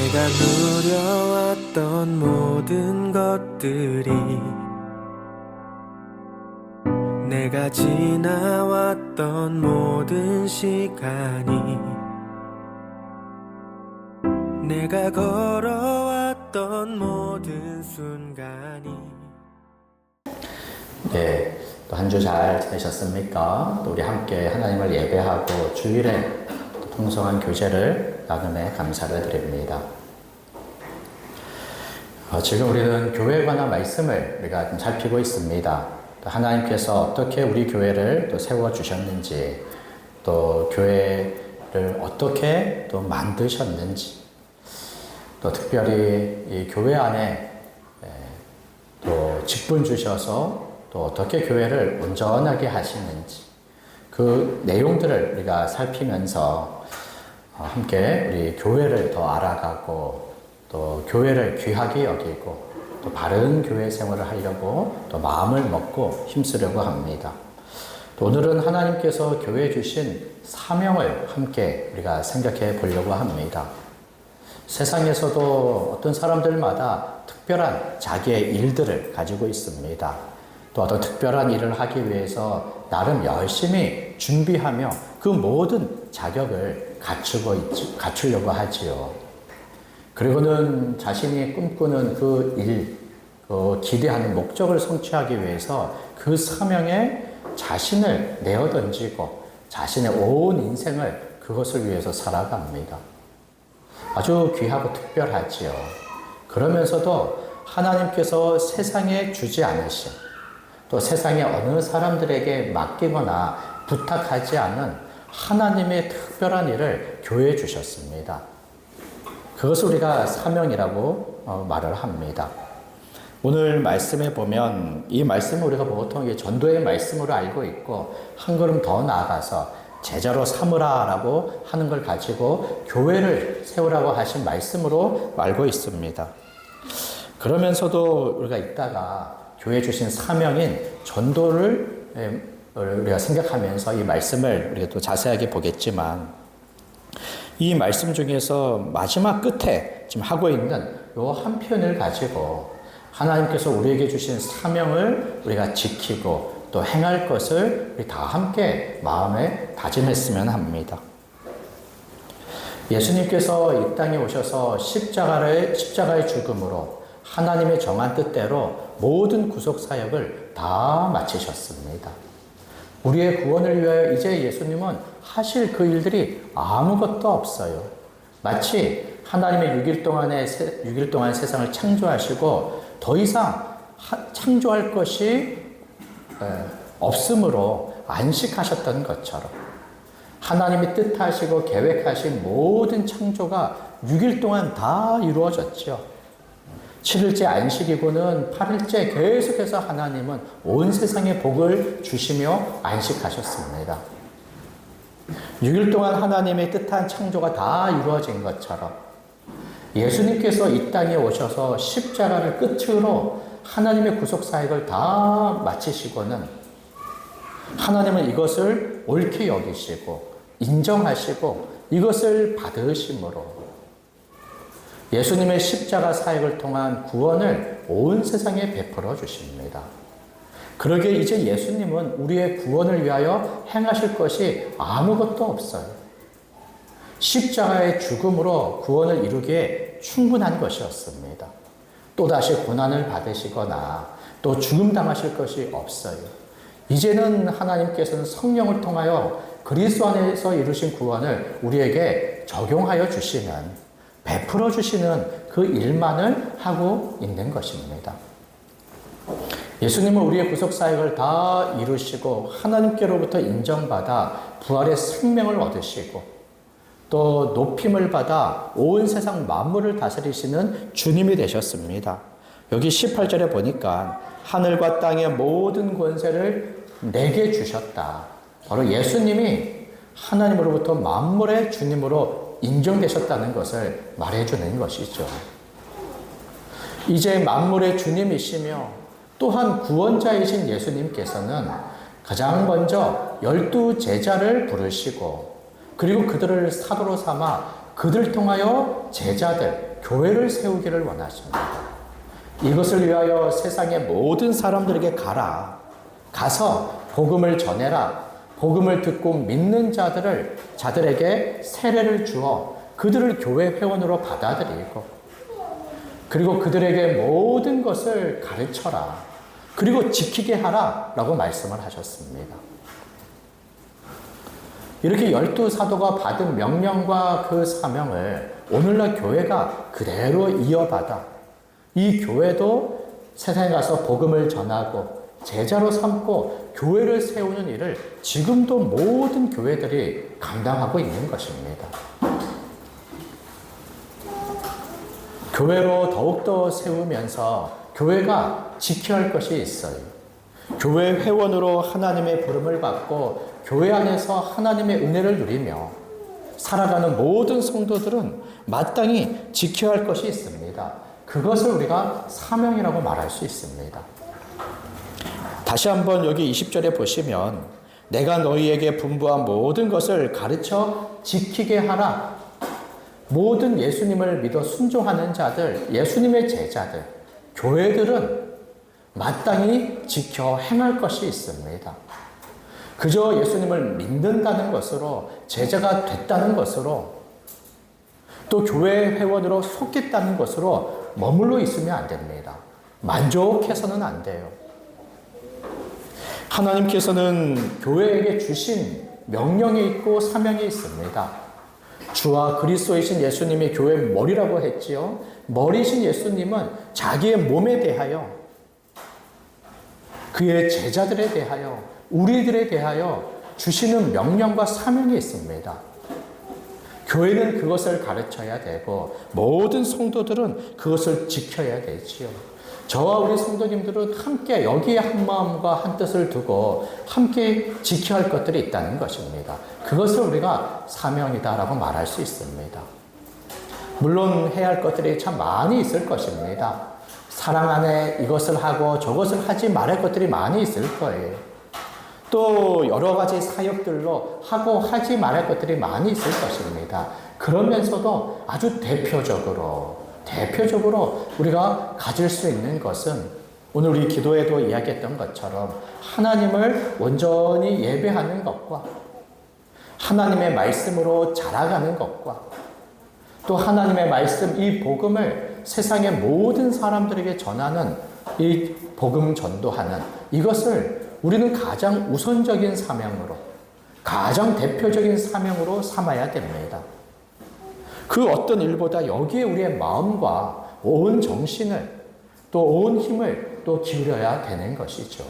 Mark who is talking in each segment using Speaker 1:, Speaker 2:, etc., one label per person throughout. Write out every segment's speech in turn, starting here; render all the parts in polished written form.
Speaker 1: 내가 누려왔던 모든 것들이 내가 지나왔던 모든 시간이 내가 걸어왔던 모든 순간이
Speaker 2: 네, 또 한 주 잘 지내셨습니까? 또 우리 함께 하나님을 예배하고 주일에 또 풍성한 교제를 나눔에 감사를 드립니다. 지금 우리는 교회에 관한 말씀을 우리가 좀 살피고 있습니다. 또 하나님께서 어떻게 우리 교회를 또 세워주셨는지, 또 교회를 어떻게 또 만드셨는지, 또 특별히 이 교회 안에 또 직분 주셔서 또 어떻게 교회를 온전하게 하시는지 그 내용들을 우리가 살피면서 함께 우리 교회를 더 알아가고 또 교회를 귀하게 여기고 또 바른 교회 생활을 하려고 또 마음을 먹고 힘쓰려고 합니다. 또 오늘은 하나님께서 교회에 주신 사명을 함께 우리가 생각해 보려고 합니다. 세상에서도 어떤 사람들마다 특별한 자기의 일들을 가지고 있습니다. 또 어떤 특별한 일을 하기 위해서 나름 열심히 준비하며 그 모든 자격을 갖추려고 하지요. 그리고는 자신이 꿈꾸는 그 일, 기대하는 목적을 성취하기 위해서 그 사명에 자신을 내어 던지고 자신의 온 인생을 그것을 위해서 살아갑니다. 아주 귀하고 특별하지요. 그러면서도 하나님께서 세상에 주지 않으신, 또 세상의 어느 사람들에게 맡기거나 부탁하지 않은 하나님의 특별한 일을 교회에 주셨습니다. 그것을 우리가 사명이라고 말을 합니다. 오늘 말씀에 보면 이 말씀을 우리가 보통 전도의 말씀으로 알고 있고 한 걸음 더 나아가서 제자로 삼으라라고 하는 걸 가지고 교회를 세우라고 하신 말씀으로 알고 있습니다. 그러면서도 우리가 이따가 교회에 주신 사명인 전도를 우리가 생각하면서 이 말씀을 우리가 또 자세하게 보겠지만 이 말씀 중에서 마지막 끝에 지금 하고 있는 요 한 편을 가지고 하나님께서 우리에게 주신 사명을 우리가 지키고 또 행할 것을 우리 다 함께 마음에 다짐했으면 합니다. 예수님께서 이 땅에 오셔서 십자가의 죽음으로 하나님의 정한 뜻대로 모든 구속 사역을 다 마치셨습니다. 우리의 구원을 위하여 이제 예수님은 하실 그 일들이 아무것도 없어요. 마치 하나님의 6일 동안 세상을 창조하시고 더 이상 창조할 것이 없으므로 안식하셨던 것처럼 하나님이 뜻하시고 계획하신 모든 창조가 6일 동안 다 이루어졌죠. 7일째 안식이고는 8일째 계속해서 하나님은 온 세상에 복을 주시며 안식하셨습니다. 6일 동안 하나님의 뜻한 창조가 다 이루어진 것처럼 예수님께서 이 땅에 오셔서 십자가를 끝으로 하나님의 구속사역을 다 마치시고는 하나님은 이것을 옳게 여기시고 인정하시고 이것을 받으심으로 예수님의 십자가 사역을 통한 구원을 온 세상에 베풀어 주십니다. 그러기에 이제 예수님은 우리의 구원을 위하여 행하실 것이 아무것도 없어요. 십자가의 죽음으로 구원을 이루기에 충분한 것이었습니다. 또다시 고난을 받으시거나 또 죽음 당하실 것이 없어요. 이제는 하나님께서는 성령을 통하여 그리스도 안에서 이루신 구원을 우리에게 적용하여 주시는, 베풀어 주시는 그 일만을 하고 있는 것입니다. 예수님은 우리의 구속사역을 다 이루시고 하나님께로부터 인정받아 부활의 생명을 얻으시고 또 높임을 받아 온 세상 만물을 다스리시는 주님이 되셨습니다. 여기 18절에 보니까 하늘과 땅의 모든 권세를 내게 주셨다. 바로 예수님이 하나님으로부터 만물의 주님으로 인정되셨다는 것을 말해주는 것이죠. 이제 만물의 주님이시며 또한 구원자이신 예수님께서는 가장 먼저 12 제자를 부르시고 그리고 그들을 사도로 삼아 그들 통하여 제자들, 교회를 세우기를 원하십니다. 이것을 위하여 세상의 모든 사람들에게 가서 복음을 전해라. 복음을 듣고 믿는 자들에게 세례를 주어 그들을 교회 회원으로 받아들이고, 그리고 그들에게 모든 것을 가르쳐라. 그리고 지키게 하라. 라고 말씀을 하셨습니다. 이렇게 12사도가 받은 명령과 그 사명을 오늘날 교회가 그대로 이어받아 이 교회도 세상에 가서 복음을 전하고 제자로 삼고 교회를 세우는 일을 지금도 모든 교회들이 감당하고 있는 것입니다. 교회로 더욱더 세우면서 교회가 지켜야 할 것이 있어요. 교회 회원으로 하나님의 부름을 받고 교회 안에서 하나님의 은혜를 누리며 살아가는 모든 성도들은 마땅히 지켜야 할 것이 있습니다. 그것을 우리가 사명이라고 말할 수 있습니다. 다시 한번 여기 20절에 보시면 내가 너희에게 분부한 모든 것을 가르쳐 지키게 하라. 모든 예수님을 믿어 순종하는 자들, 예수님의 제자들, 교회들은 마땅히 지켜 행할 것이 있습니다. 그저 예수님을 믿는다는 것으로, 제자가 됐다는 것으로, 또 교회 회원으로 속했다는 것으로 머물러 있으면 안 됩니다. 만족해서는 안 돼요. 하나님께서는 교회에게 주신 명령이 있고 사명이 있습니다. 주와 그리스도이신 예수님이 교회의 머리라고 했지요. 머리신 예수님은 자기의 몸에 대하여, 그의 제자들에 대하여, 우리들에 대하여 주시는 명령과 사명이 있습니다. 교회는 그것을 가르쳐야 되고 모든 성도들은 그것을 지켜야 되지요. 저와 우리 성도님들은 함께 여기에 한 마음과 한 뜻을 두고 함께 지켜야 할 것들이 있다는 것입니다. 그것을 우리가 사명이다라고 말할 수 있습니다. 물론 해야 할 것들이 참 많이 있을 것입니다. 사랑 안에 이것을 하고 저것을 하지 말할 것들이 많이 있을 거예요. 또 여러 가지 사역들로 하고 하지 말할 것들이 많이 있을 것입니다. 그러면서도 아주 대표적으로 우리가 가질 수 있는 것은 오늘 우리 기도에도 이야기했던 것처럼 하나님을 온전히 예배하는 것과 하나님의 말씀으로 자라가는 것과 또 하나님의 말씀, 이 복음을 세상의 모든 사람들에게 전하는, 이 복음 전도하는 이것을 우리는 가장 우선적인 사명으로, 가장 대표적인 사명으로 삼아야 됩니다. 그 어떤 일보다 여기에 우리의 마음과 온 정신을 또 온 힘을 또 기울여야 되는 것이죠.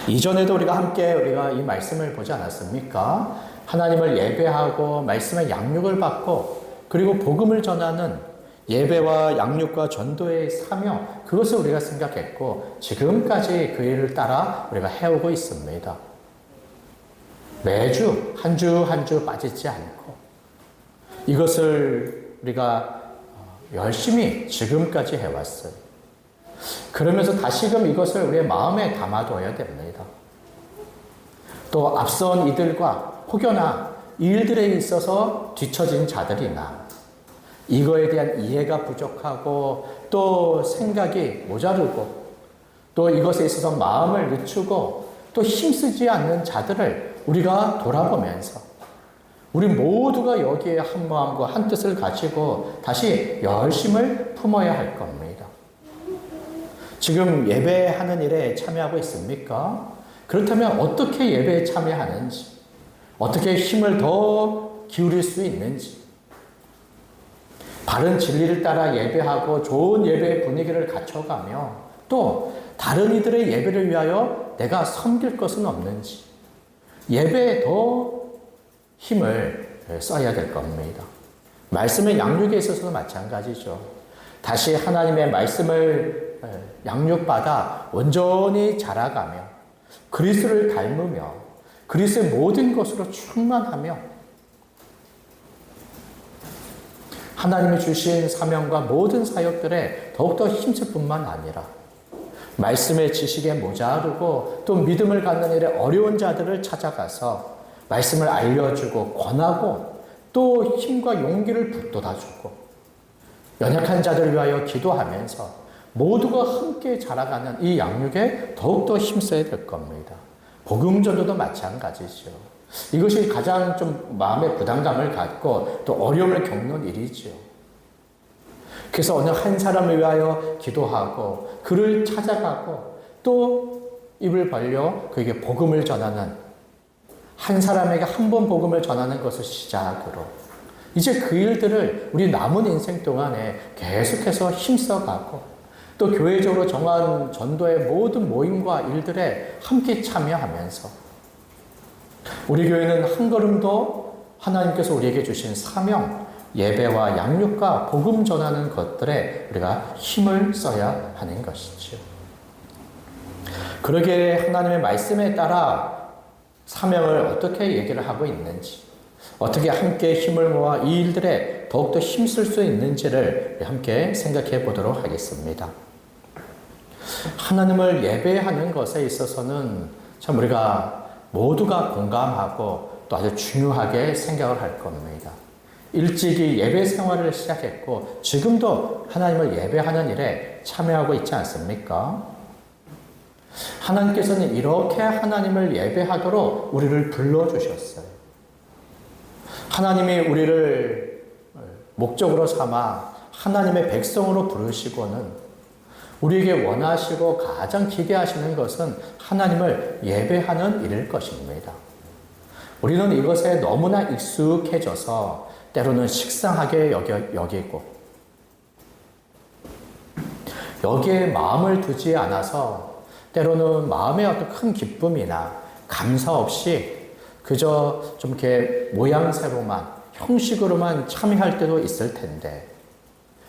Speaker 2: 이전에도 우리가 이 말씀을 보지 않았습니까? 하나님을 예배하고 말씀의 양육을 받고 그리고 복음을 전하는 예배와 양육과 전도의 사명, 그것을 우리가 생각했고 지금까지 그 일을 따라 우리가 해오고 있습니다. 매주 한 주 한 주 빠지지 않고 이것을 우리가 열심히 지금까지 해왔어요. 그러면서 다시금 이것을 우리의 마음에 담아둬야 됩니다. 또 앞선 이들과 혹여나 이 일들에 있어서 뒤처진 자들이나 이거에 대한 이해가 부족하고 또 생각이 모자르고 또 이것에 있어서 마음을 늦추고 또 힘쓰지 않는 자들을 우리가 돌아보면서 우리 모두가 여기에 한 마음과 한 뜻을 가지고 다시 열심을 품어야 할 겁니다. 지금 예배하는 일에 참여하고 있습니까? 그렇다면 어떻게 예배에 참여하는지, 어떻게 힘을 더 기울일 수 있는지, 바른 진리를 따라 예배하고 좋은 예배의 분위기를 갖춰가며 또 다른 이들의 예배를 위하여 내가 섬길 것은 없는지 예배에 더 힘을 써야 될 겁니다. 말씀의 양육에 있어서도 마찬가지죠. 다시 하나님의 말씀을 양육받아 온전히 자라가며 그리스도를 닮으며 그리스도의 모든 것으로 충만하며 하나님이 주신 사명과 모든 사역들에 더욱더 힘쓸 뿐만 아니라 말씀의 지식에 모자르고 또 믿음을 갖는 일에 어려운 자들을 찾아가서 말씀을 알려주고 권하고 또 힘과 용기를 북돋아주고 연약한 자들을 위하여 기도하면서 모두가 함께 자라가는 이 양육에 더욱더 힘써야 될 겁니다. 복음 전도도 마찬가지죠. 이것이 가장 좀 마음의 부담감을 갖고 또 어려움을 겪는 일이죠. 그래서 어느 한 사람을 위하여 기도하고 그를 찾아가고 또 입을 벌려 그에게 복음을 전하는 한 사람에게 한 번 복음을 전하는 것을 시작으로 이제 그 일들을 우리 남은 인생 동안에 계속해서 힘써가고 또 교회적으로 정한 전도의 모든 모임과 일들에 함께 참여하면서 우리 교회는 한 걸음 더 하나님께서 우리에게 주신 사명, 예배와 양육과 복음 전하는 것들에 우리가 힘을 써야 하는 것이죠. 그러기에 하나님의 말씀에 따라 사명을 어떻게 얘기를 하고 있는지, 어떻게 함께 힘을 모아 이 일들에 더욱더 힘쓸 수 있는지를 함께 생각해 보도록 하겠습니다. 하나님을 예배하는 것에 있어서는 참 우리가 모두가 공감하고 또 아주 중요하게 생각을 할 겁니다. 일찍이 예배 생활을 시작했고 지금도 하나님을 예배하는 일에 참여하고 있지 않습니까? 하나님께서는 이렇게 하나님을 예배하도록 우리를 불러주셨어요. 하나님이 우리를 목적으로 삼아 하나님의 백성으로 부르시고는 우리에게 원하시고 가장 기대하시는 것은 하나님을 예배하는 일일 것입니다. 우리는 이것에 너무나 익숙해져서 때로는 식상하게 여기고 여기에 마음을 두지 않아서 때로는 마음의 어떤 큰 기쁨이나 감사 없이 그저 좀 이렇게 모양새로만 형식으로만 참여할 때도 있을 텐데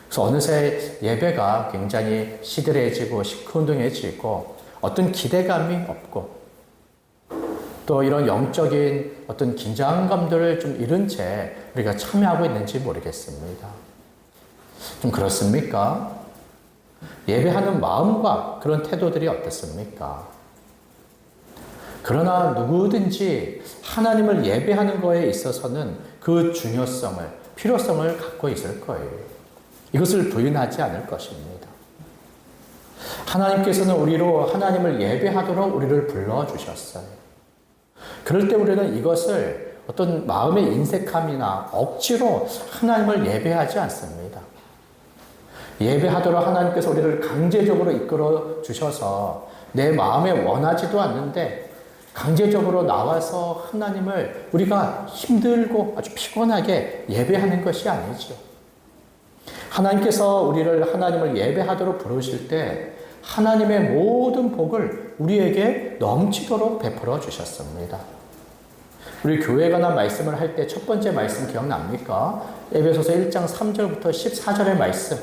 Speaker 2: 그래서 어느새 예배가 굉장히 시들해지고 시큰둥해지고 어떤 기대감이 없고 또 이런 영적인 어떤 긴장감들을 좀 잃은 채 우리가 참여하고 있는지 모르겠습니다. 좀 그렇습니까? 예배하는 마음과 그런 태도들이 어떻습니까? 그러나 누구든지 하나님을 예배하는 거에 있어서는 그 중요성을, 필요성을 갖고 있을 거예요. 이것을 부인하지 않을 것입니다. 하나님께서는 우리로 하나님을 예배하도록 우리를 불러주셨어요. 그럴 때 우리는 이것을 어떤 마음의 인색함이나 억지로 하나님을 예배하지 않습니다. 예배하도록 하나님께서 우리를 강제적으로 이끌어 주셔서 내 마음에 원하지도 않는데 강제적으로 나와서 하나님을 우리가 힘들고 아주 피곤하게 예배하는 것이 아니죠. 하나님께서 우리를 하나님을 예배하도록 부르실 때 하나님의 모든 복을 우리에게 넘치도록 베풀어 주셨습니다. 우리 교회에 관한 말씀을 할 때 첫 번째 말씀 기억납니까? 에베소서 1장 3절부터 14절의 말씀.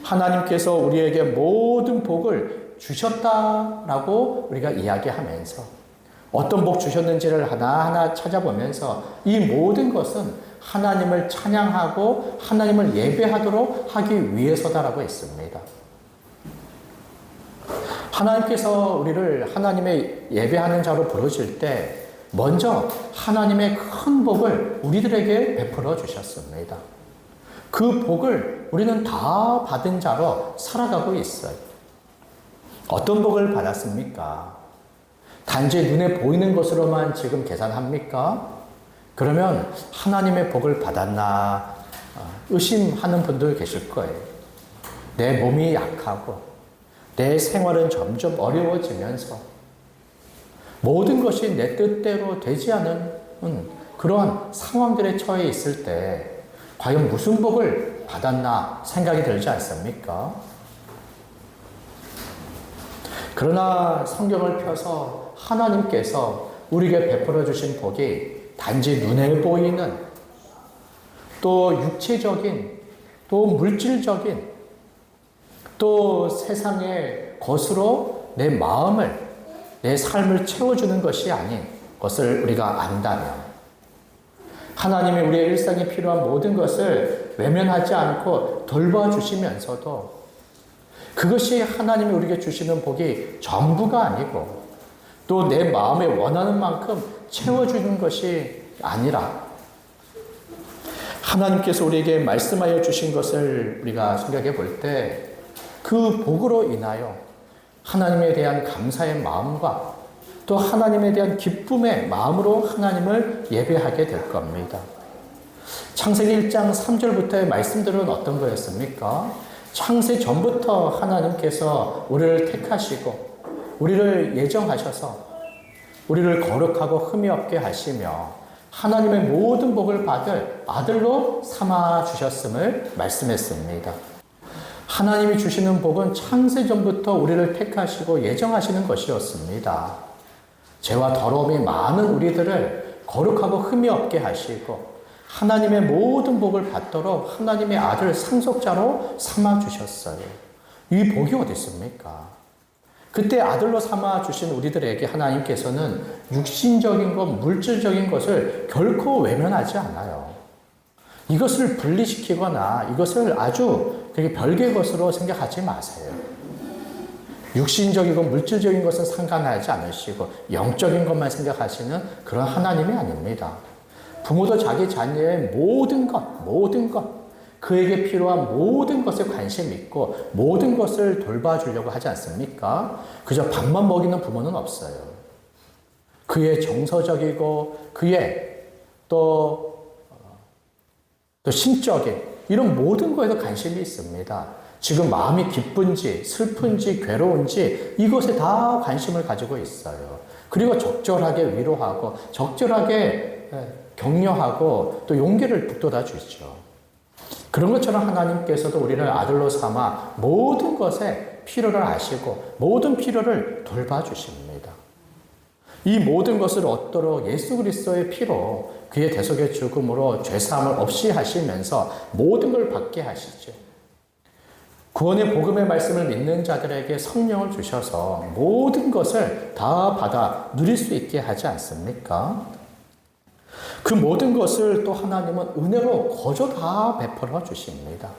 Speaker 2: 하나님께서 우리에게 모든 복을 주셨다라고 우리가 이야기하면서 어떤 복 주셨는지를 하나하나 찾아보면서 이 모든 것은 하나님을 찬양하고 하나님을 예배하도록 하기 위해서다라고 했습니다. 하나님께서 우리를 하나님의 예배하는 자로 부르실 때 먼저 하나님의 큰 복을 우리들에게 베풀어 주셨습니다. 그 복을 우리는 다 받은 자로 살아가고 있어요. 어떤 복을 받았습니까? 단지 눈에 보이는 것으로만 지금 계산합니까? 그러면 하나님의 복을 받았나 의심하는 분들 계실 거예요. 내 몸이 약하고 내 생활은 점점 어려워지면서 모든 것이 내 뜻대로 되지 않은 그러한 상황들에 처해 있을 때 과연 무슨 복을 받았나 생각이 들지 않습니까? 그러나 성경을 펴서 하나님께서 우리에게 베풀어 주신 복이 단지 눈에 보이는 또 육체적인 또 물질적인 또 세상의 것으로 내 마음을 내 삶을 채워주는 것이 아닌 것을 우리가 안다면 하나님이 우리의 일상에 필요한 모든 것을 외면하지 않고 돌봐주시면서도 그것이 하나님이 우리에게 주시는 복이 전부가 아니고 또 내 마음에 원하는 만큼 채워주는 것이 아니라 하나님께서 우리에게 말씀하여 주신 것을 우리가 생각해 볼 때 그 복으로 인하여 하나님에 대한 감사의 마음과 또 하나님에 대한 기쁨의 마음으로 하나님을 예배하게 될 겁니다. 창세기 1장 3절부터의 말씀들은 어떤 거였습니까? 창세 전부터 하나님께서 우리를 택하시고 우리를 예정하셔서 우리를 거룩하고 흠이 없게 하시며 하나님의 모든 복을 받을 아들로 삼아 주셨음을 말씀했습니다. 하나님이 주시는 복은 창세 전부터 우리를 택하시고 예정하시는 것이었습니다. 죄와 더러움이 많은 우리들을 거룩하고 흠이 없게 하시고 하나님의 모든 복을 받도록 하나님의 아들 상속자로 삼아 주셨어요. 이 복이 어디 있습니까? 그때 아들로 삼아 주신 우리들에게 하나님께서는 육신적인 것, 물질적인 것을 결코 외면하지 않아요. 이것을 분리시키거나 이것을 아주 별개의 것으로 생각하지 마세요. 육신적이고 물질적인 것은 상관하지 않으시고 영적인 것만 생각하시는 그런 하나님이 아닙니다. 부모도 자기 자녀의 모든 것, 그에게 필요한 모든 것에 관심 있고 모든 것을 돌봐주려고 하지 않습니까? 그저 밥만 먹이는 부모는 없어요. 그의 정서적이고 그의 또 심적인 이런 모든 것에도 관심이 있습니다. 지금 마음이 기쁜지 슬픈지 괴로운지 이것에 다 관심을 가지고 있어요. 그리고 적절하게 위로하고 적절하게 격려하고 또 용기를 북돋아 주죠. 그런 것처럼 하나님께서도 우리를 아들로 삼아 모든 것에 필요를 아시고 모든 필요를 돌봐주십니다. 이 모든 것을 얻도록 예수 그리스도의 피로 그의 대속의 죽음으로 죄사함을 없이 하시면서 모든 걸 받게 하시죠. 구원의 복음의 말씀을 믿는 자들에게 성령을 주셔서 모든 것을 다 받아 누릴 수 있게 하지 않습니까? 그 모든 것을 또 하나님은 은혜로 거저 다 베풀어 주십니다.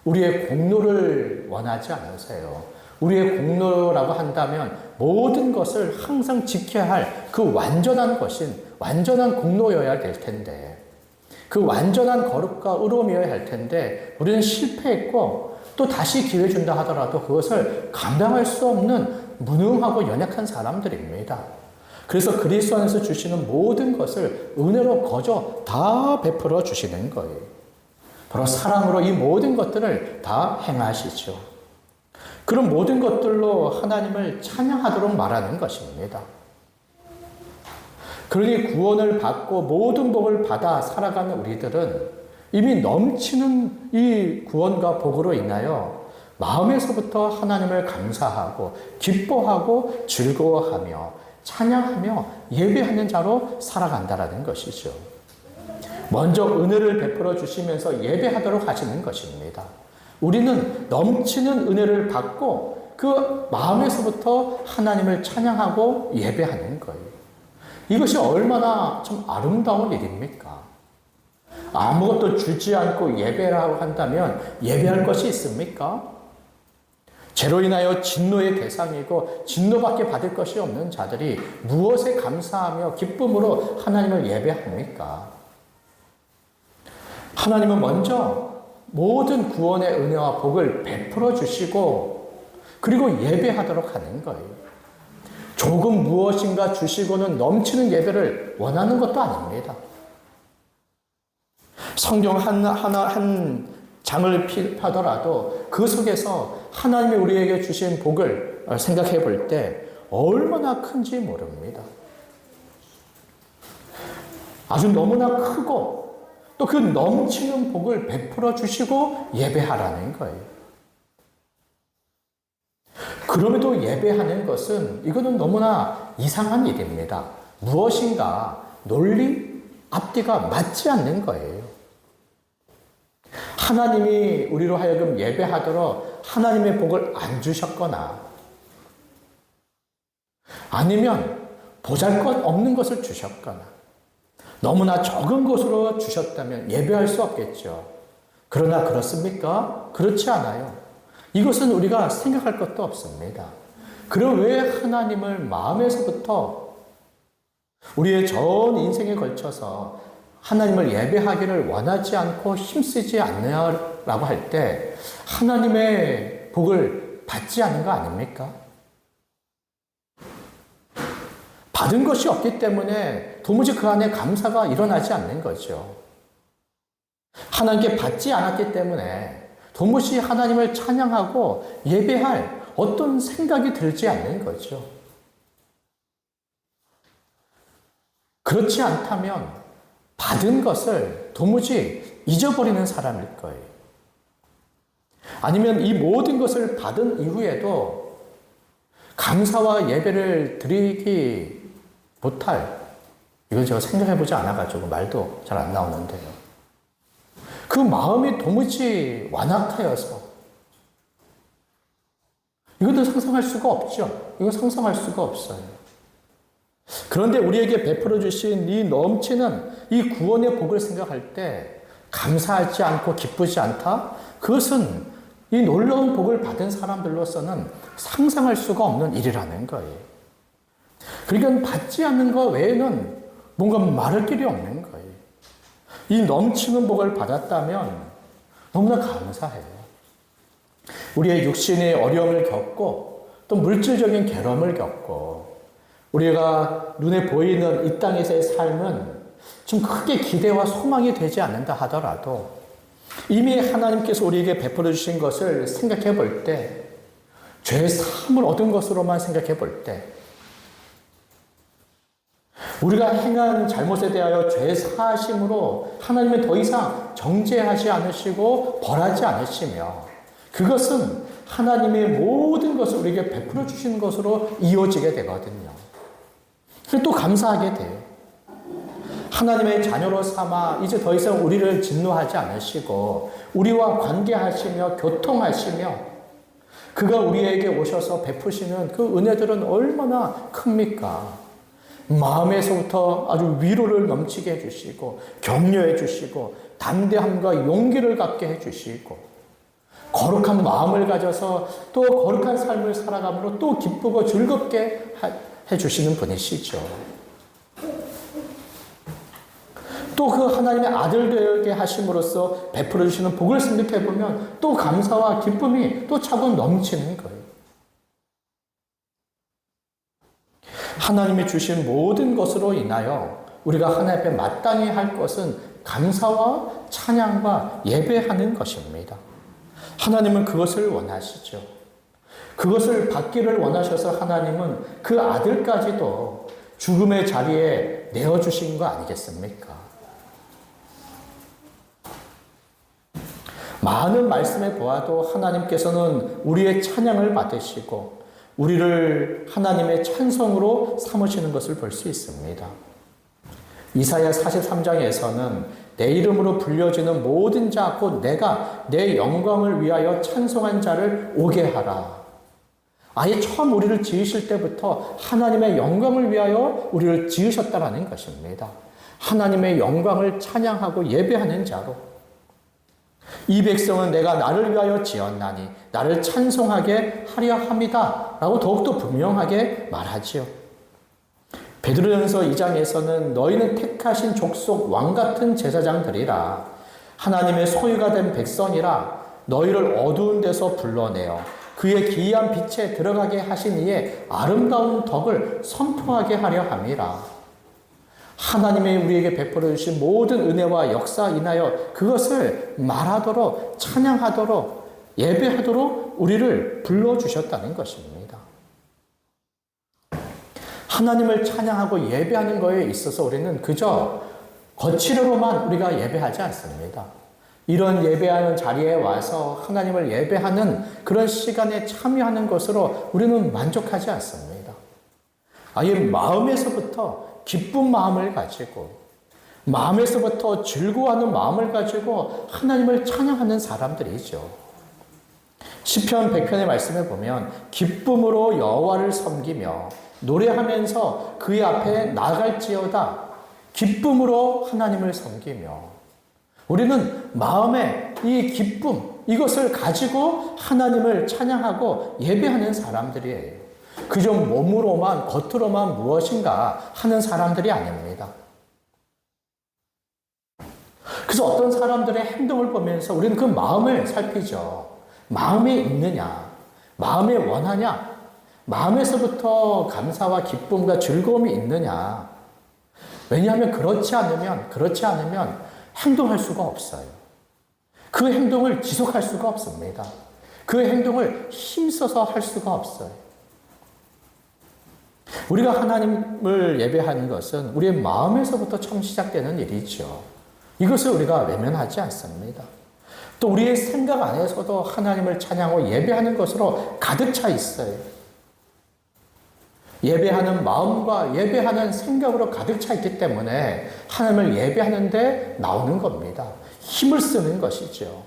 Speaker 2: 우리의 공로를 원하지 않으세요. 우리의 공로라고 한다면 모든 것을 항상 지켜야 할 그 완전한 공로여야 될 텐데 그 완전한 거룩과 의로움이어야 할 텐데 우리는 실패했고 또 다시 기회 준다 하더라도 그것을 감당할 수 없는 무능하고 연약한 사람들입니다. 그래서 그리스도 안에서 주시는 모든 것을 은혜로 거저 다 베풀어 주시는 거예요. 바로 사랑으로 이 모든 것들을 다 행하시죠. 그런 모든 것들로 하나님을 찬양하도록 말하는 것입니다. 그러니 구원을 받고 모든 복을 받아 살아가는 우리들은 이미 넘치는 이 구원과 복으로 인하여 마음에서부터 하나님을 감사하고 기뻐하고 즐거워하며 찬양하며 예배하는 자로 살아간다라는 것이죠. 먼저 은혜를 베풀어 주시면서 예배하도록 하시는 것입니다. 우리는 넘치는 은혜를 받고 그 마음에서부터 하나님을 찬양하고 예배하는 거예요. 이것이 얼마나 참 아름다운 일입니까? 아무것도 주지 않고 예배라고 한다면 예배할 것이 있습니까? 죄로 인하여 진노의 대상이고 진노밖에 받을 것이 없는 자들이 무엇에 감사하며 기쁨으로 하나님을 예배합니까? 하나님은 먼저 모든 구원의 은혜와 복을 베풀어 주시고 그리고 예배하도록 하는 거예요. 조금 무엇인가 주시고는 넘치는 예배를 원하는 것도 아닙니다. 성경 한 장을 펴더라도 그 속에서 하나님이 우리에게 주신 복을 생각해 볼 때 얼마나 큰지 모릅니다. 아주 너무나 크고 또 그 넘치는 복을 베풀어 주시고 예배하라는 거예요. 그럼에도 예배하는 것은 이거는 너무나 이상한 일입니다. 무엇인가 논리, 앞뒤가 맞지 않는 거예요. 하나님이 우리로 하여금 예배하도록 하나님의 복을 안 주셨거나 아니면 보잘것없는 것을 주셨거나 너무나 적은 것으로 주셨다면 예배할 수 없겠죠. 그러나 그렇습니까? 그렇지 않아요. 이것은 우리가 생각할 것도 없습니다. 그럼 왜 하나님을 마음에서부터 우리의 전 인생에 걸쳐서 하나님을 예배하기를 원하지 않고 힘쓰지 않느냐라고 할 때 하나님의 복을 받지 않은 거 아닙니까? 받은 것이 없기 때문에 도무지 그 안에 감사가 일어나지 않는 거죠. 하나님께 받지 않았기 때문에 도무지 하나님을 찬양하고 예배할 어떤 생각이 들지 않는 거죠. 그렇지 않다면 받은 것을 도무지 잊어버리는 사람일 거예요. 아니면 이 모든 것을 받은 이후에도 감사와 예배를 드리기 못할, 이건 제가 생각해보지 않아가지고 말도 잘 안 나오는데요. 그 마음이 도무지 완악하여서 이것도 상상할 수가 없죠. 이거 상상할 수가 없어요. 그런데 우리에게 베풀어 주신 이 넘치는 이 구원의 복을 생각할 때 감사하지 않고 기쁘지 않다? 그것은 이 놀라운 복을 받은 사람들로서는 상상할 수가 없는 일이라는 거예요. 그러니까 받지 않는 것 외에는 뭔가 말할 길이 없는 거예요. 이 넘치는 복을 받았다면 너무나 감사해요. 우리의 육신의 어려움을 겪고 또 물질적인 괴로움을 겪고 우리가 눈에 보이는 이 땅에서의 삶은 좀 크게 기대와 소망이 되지 않는다 하더라도 이미 하나님께서 우리에게 베풀어 주신 것을 생각해 볼 때, 죄의 사함을 얻은 것으로만 생각해 볼 때, 우리가 행한 잘못에 대하여 죄 사하심으로 하나님은 더 이상 정죄하지 않으시고 벌하지 않으시며 그것은 하나님의 모든 것을 우리에게 베풀어 주시는 것으로 이어지게 되거든요. 그래서 또 감사하게 돼요. 하나님의 자녀로 삼아 이제 더 이상 우리를 진노하지 않으시고 우리와 관계하시며 교통하시며 그가 우리에게 오셔서 베푸시는 그 은혜들은 얼마나 큽니까? 마음에서부터 아주 위로를 넘치게 해주시고 격려해 주시고 담대함과 용기를 갖게 해주시고 거룩한 마음을 가져서 또 거룩한 삶을 살아감으로 또 기쁘고 즐겁게 해주시는 분이시죠. 또 그 하나님의 아들 되게 하심으로써 베풀어 주시는 복을 생각해 보면 또 감사와 기쁨이 또 차고 넘치는 거예요. 하나님이 주신 모든 것으로 인하여 우리가 하나님 앞에 마땅히 할 것은 감사와 찬양과 예배하는 것입니다. 하나님은 그것을 원하시죠. 그것을 받기를 원하셔서 하나님은 그 아들까지도 죽음의 자리에 내어주신 거 아니겠습니까? 많은 말씀에 보아도 하나님께서는 우리의 찬양을 받으시고 우리를 하나님의 찬송으로 삼으시는 것을 볼 수 있습니다. 이사야 43장에서는 내 이름으로 불려지는 모든 자 곧 내가 내 영광을 위하여 찬송한 자를 오게 하라. 아예 처음 우리를 지으실 때부터 하나님의 영광을 위하여 우리를 지으셨다라는 것입니다. 하나님의 영광을 찬양하고 예배하는 자로 이 백성은 내가 나를 위하여 지었나니 나를 찬송하게 하려 함이다 라고 더욱더 분명하게 말하지요. 베드로전서 2장에서는 너희는 택하신 족속 왕같은 제사장들이라 하나님의 소유가 된 백성이라 너희를 어두운 데서 불러내어 그의 기이한 빛에 들어가게 하신 이의 아름다운 덕을 선포하게 하려 함이라. 하나님의 우리에게 베풀어 주신 모든 은혜와 역사 인하여 그것을 말하도록 찬양하도록 예배하도록 우리를 불러주셨다는 것입니다. 하나님을 찬양하고 예배하는 것에 있어서 우리는 그저 거칠어로만 우리가 예배하지 않습니다. 이런 예배하는 자리에 와서 하나님을 예배하는 그런 시간에 참여하는 것으로 우리는 만족하지 않습니다. 아예 마음에서부터 기쁜 마음을 가지고 마음에서부터 즐거워하는 마음을 가지고 하나님을 찬양하는 사람들이죠. 시편 100편의 말씀에 보면 기쁨으로 여호와를 섬기며 노래하면서 그의 앞에 나갈지어다 기쁨으로 하나님을 섬기며 우리는 마음에 이 기쁨 이것을 가지고 하나님을 찬양하고 예배하는 사람들이에요. 그저 몸으로만 겉으로만 무엇인가 하는 사람들이 아닙니다. 그래서 어떤 사람들의 행동을 보면서 우리는 그 마음을 살피죠. 마음에 있느냐? 마음에 원하냐? 마음에서부터 감사와 기쁨과 즐거움이 있느냐? 왜냐하면 그렇지 않으면 행동할 수가 없어요. 그 행동을 지속할 수가 없습니다. 그 행동을 힘써서 할 수가 없어요. 우리가 하나님을 예배하는 것은 우리의 마음에서부터 처음 시작되는 일이죠. 이것을 우리가 외면하지 않습니다. 또 우리의 생각 안에서도 하나님을 찬양하고 예배하는 것으로 가득 차 있어요. 예배하는 마음과 예배하는 생각으로 가득 차 있기 때문에 하나님을 예배하는데 나오는 겁니다. 힘을 쓰는 것이죠.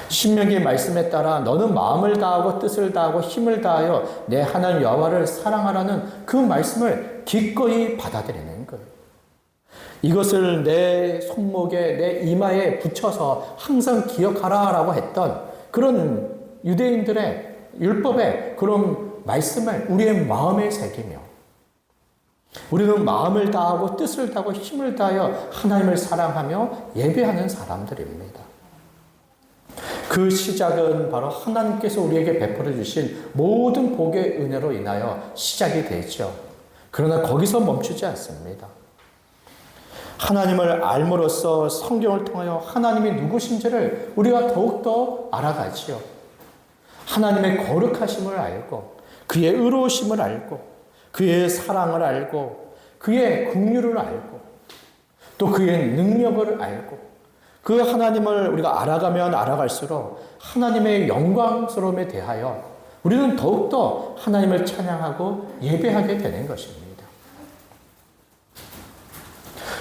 Speaker 2: 신명기 말씀에 따라 너는 마음을 다하고 뜻을 다하고 힘을 다하여 내 하나님 여호와를 사랑하라는 그 말씀을 기꺼이 받아들이는 거예요. 이것을 내 손목에 내 이마에 붙여서 항상 기억하라라고 했던 그런 유대인들의 율법의 그런 말씀을 우리의 마음에 새기며 우리는 마음을 다하고 뜻을 다하고 힘을 다하여 하나님을 사랑하며 예배하는 사람들입니다. 그 시작은 바로 하나님께서 우리에게 베풀어 주신 모든 복의 은혜로 인하여 시작이 되죠. 그러나 거기서 멈추지 않습니다. 하나님을 알므로써 성경을 통하여 하나님이 누구신지를 우리가 더욱더 알아가지요. 하나님의 거룩하심을 알고 그의 의로우심을 알고 그의 사랑을 알고 그의 긍휼을 알고 또 그의 능력을 알고 그 하나님을 우리가 알아가면 알아갈수록 하나님의 영광스러움에 대하여 우리는 더욱더 하나님을 찬양하고 예배하게 되는 것입니다.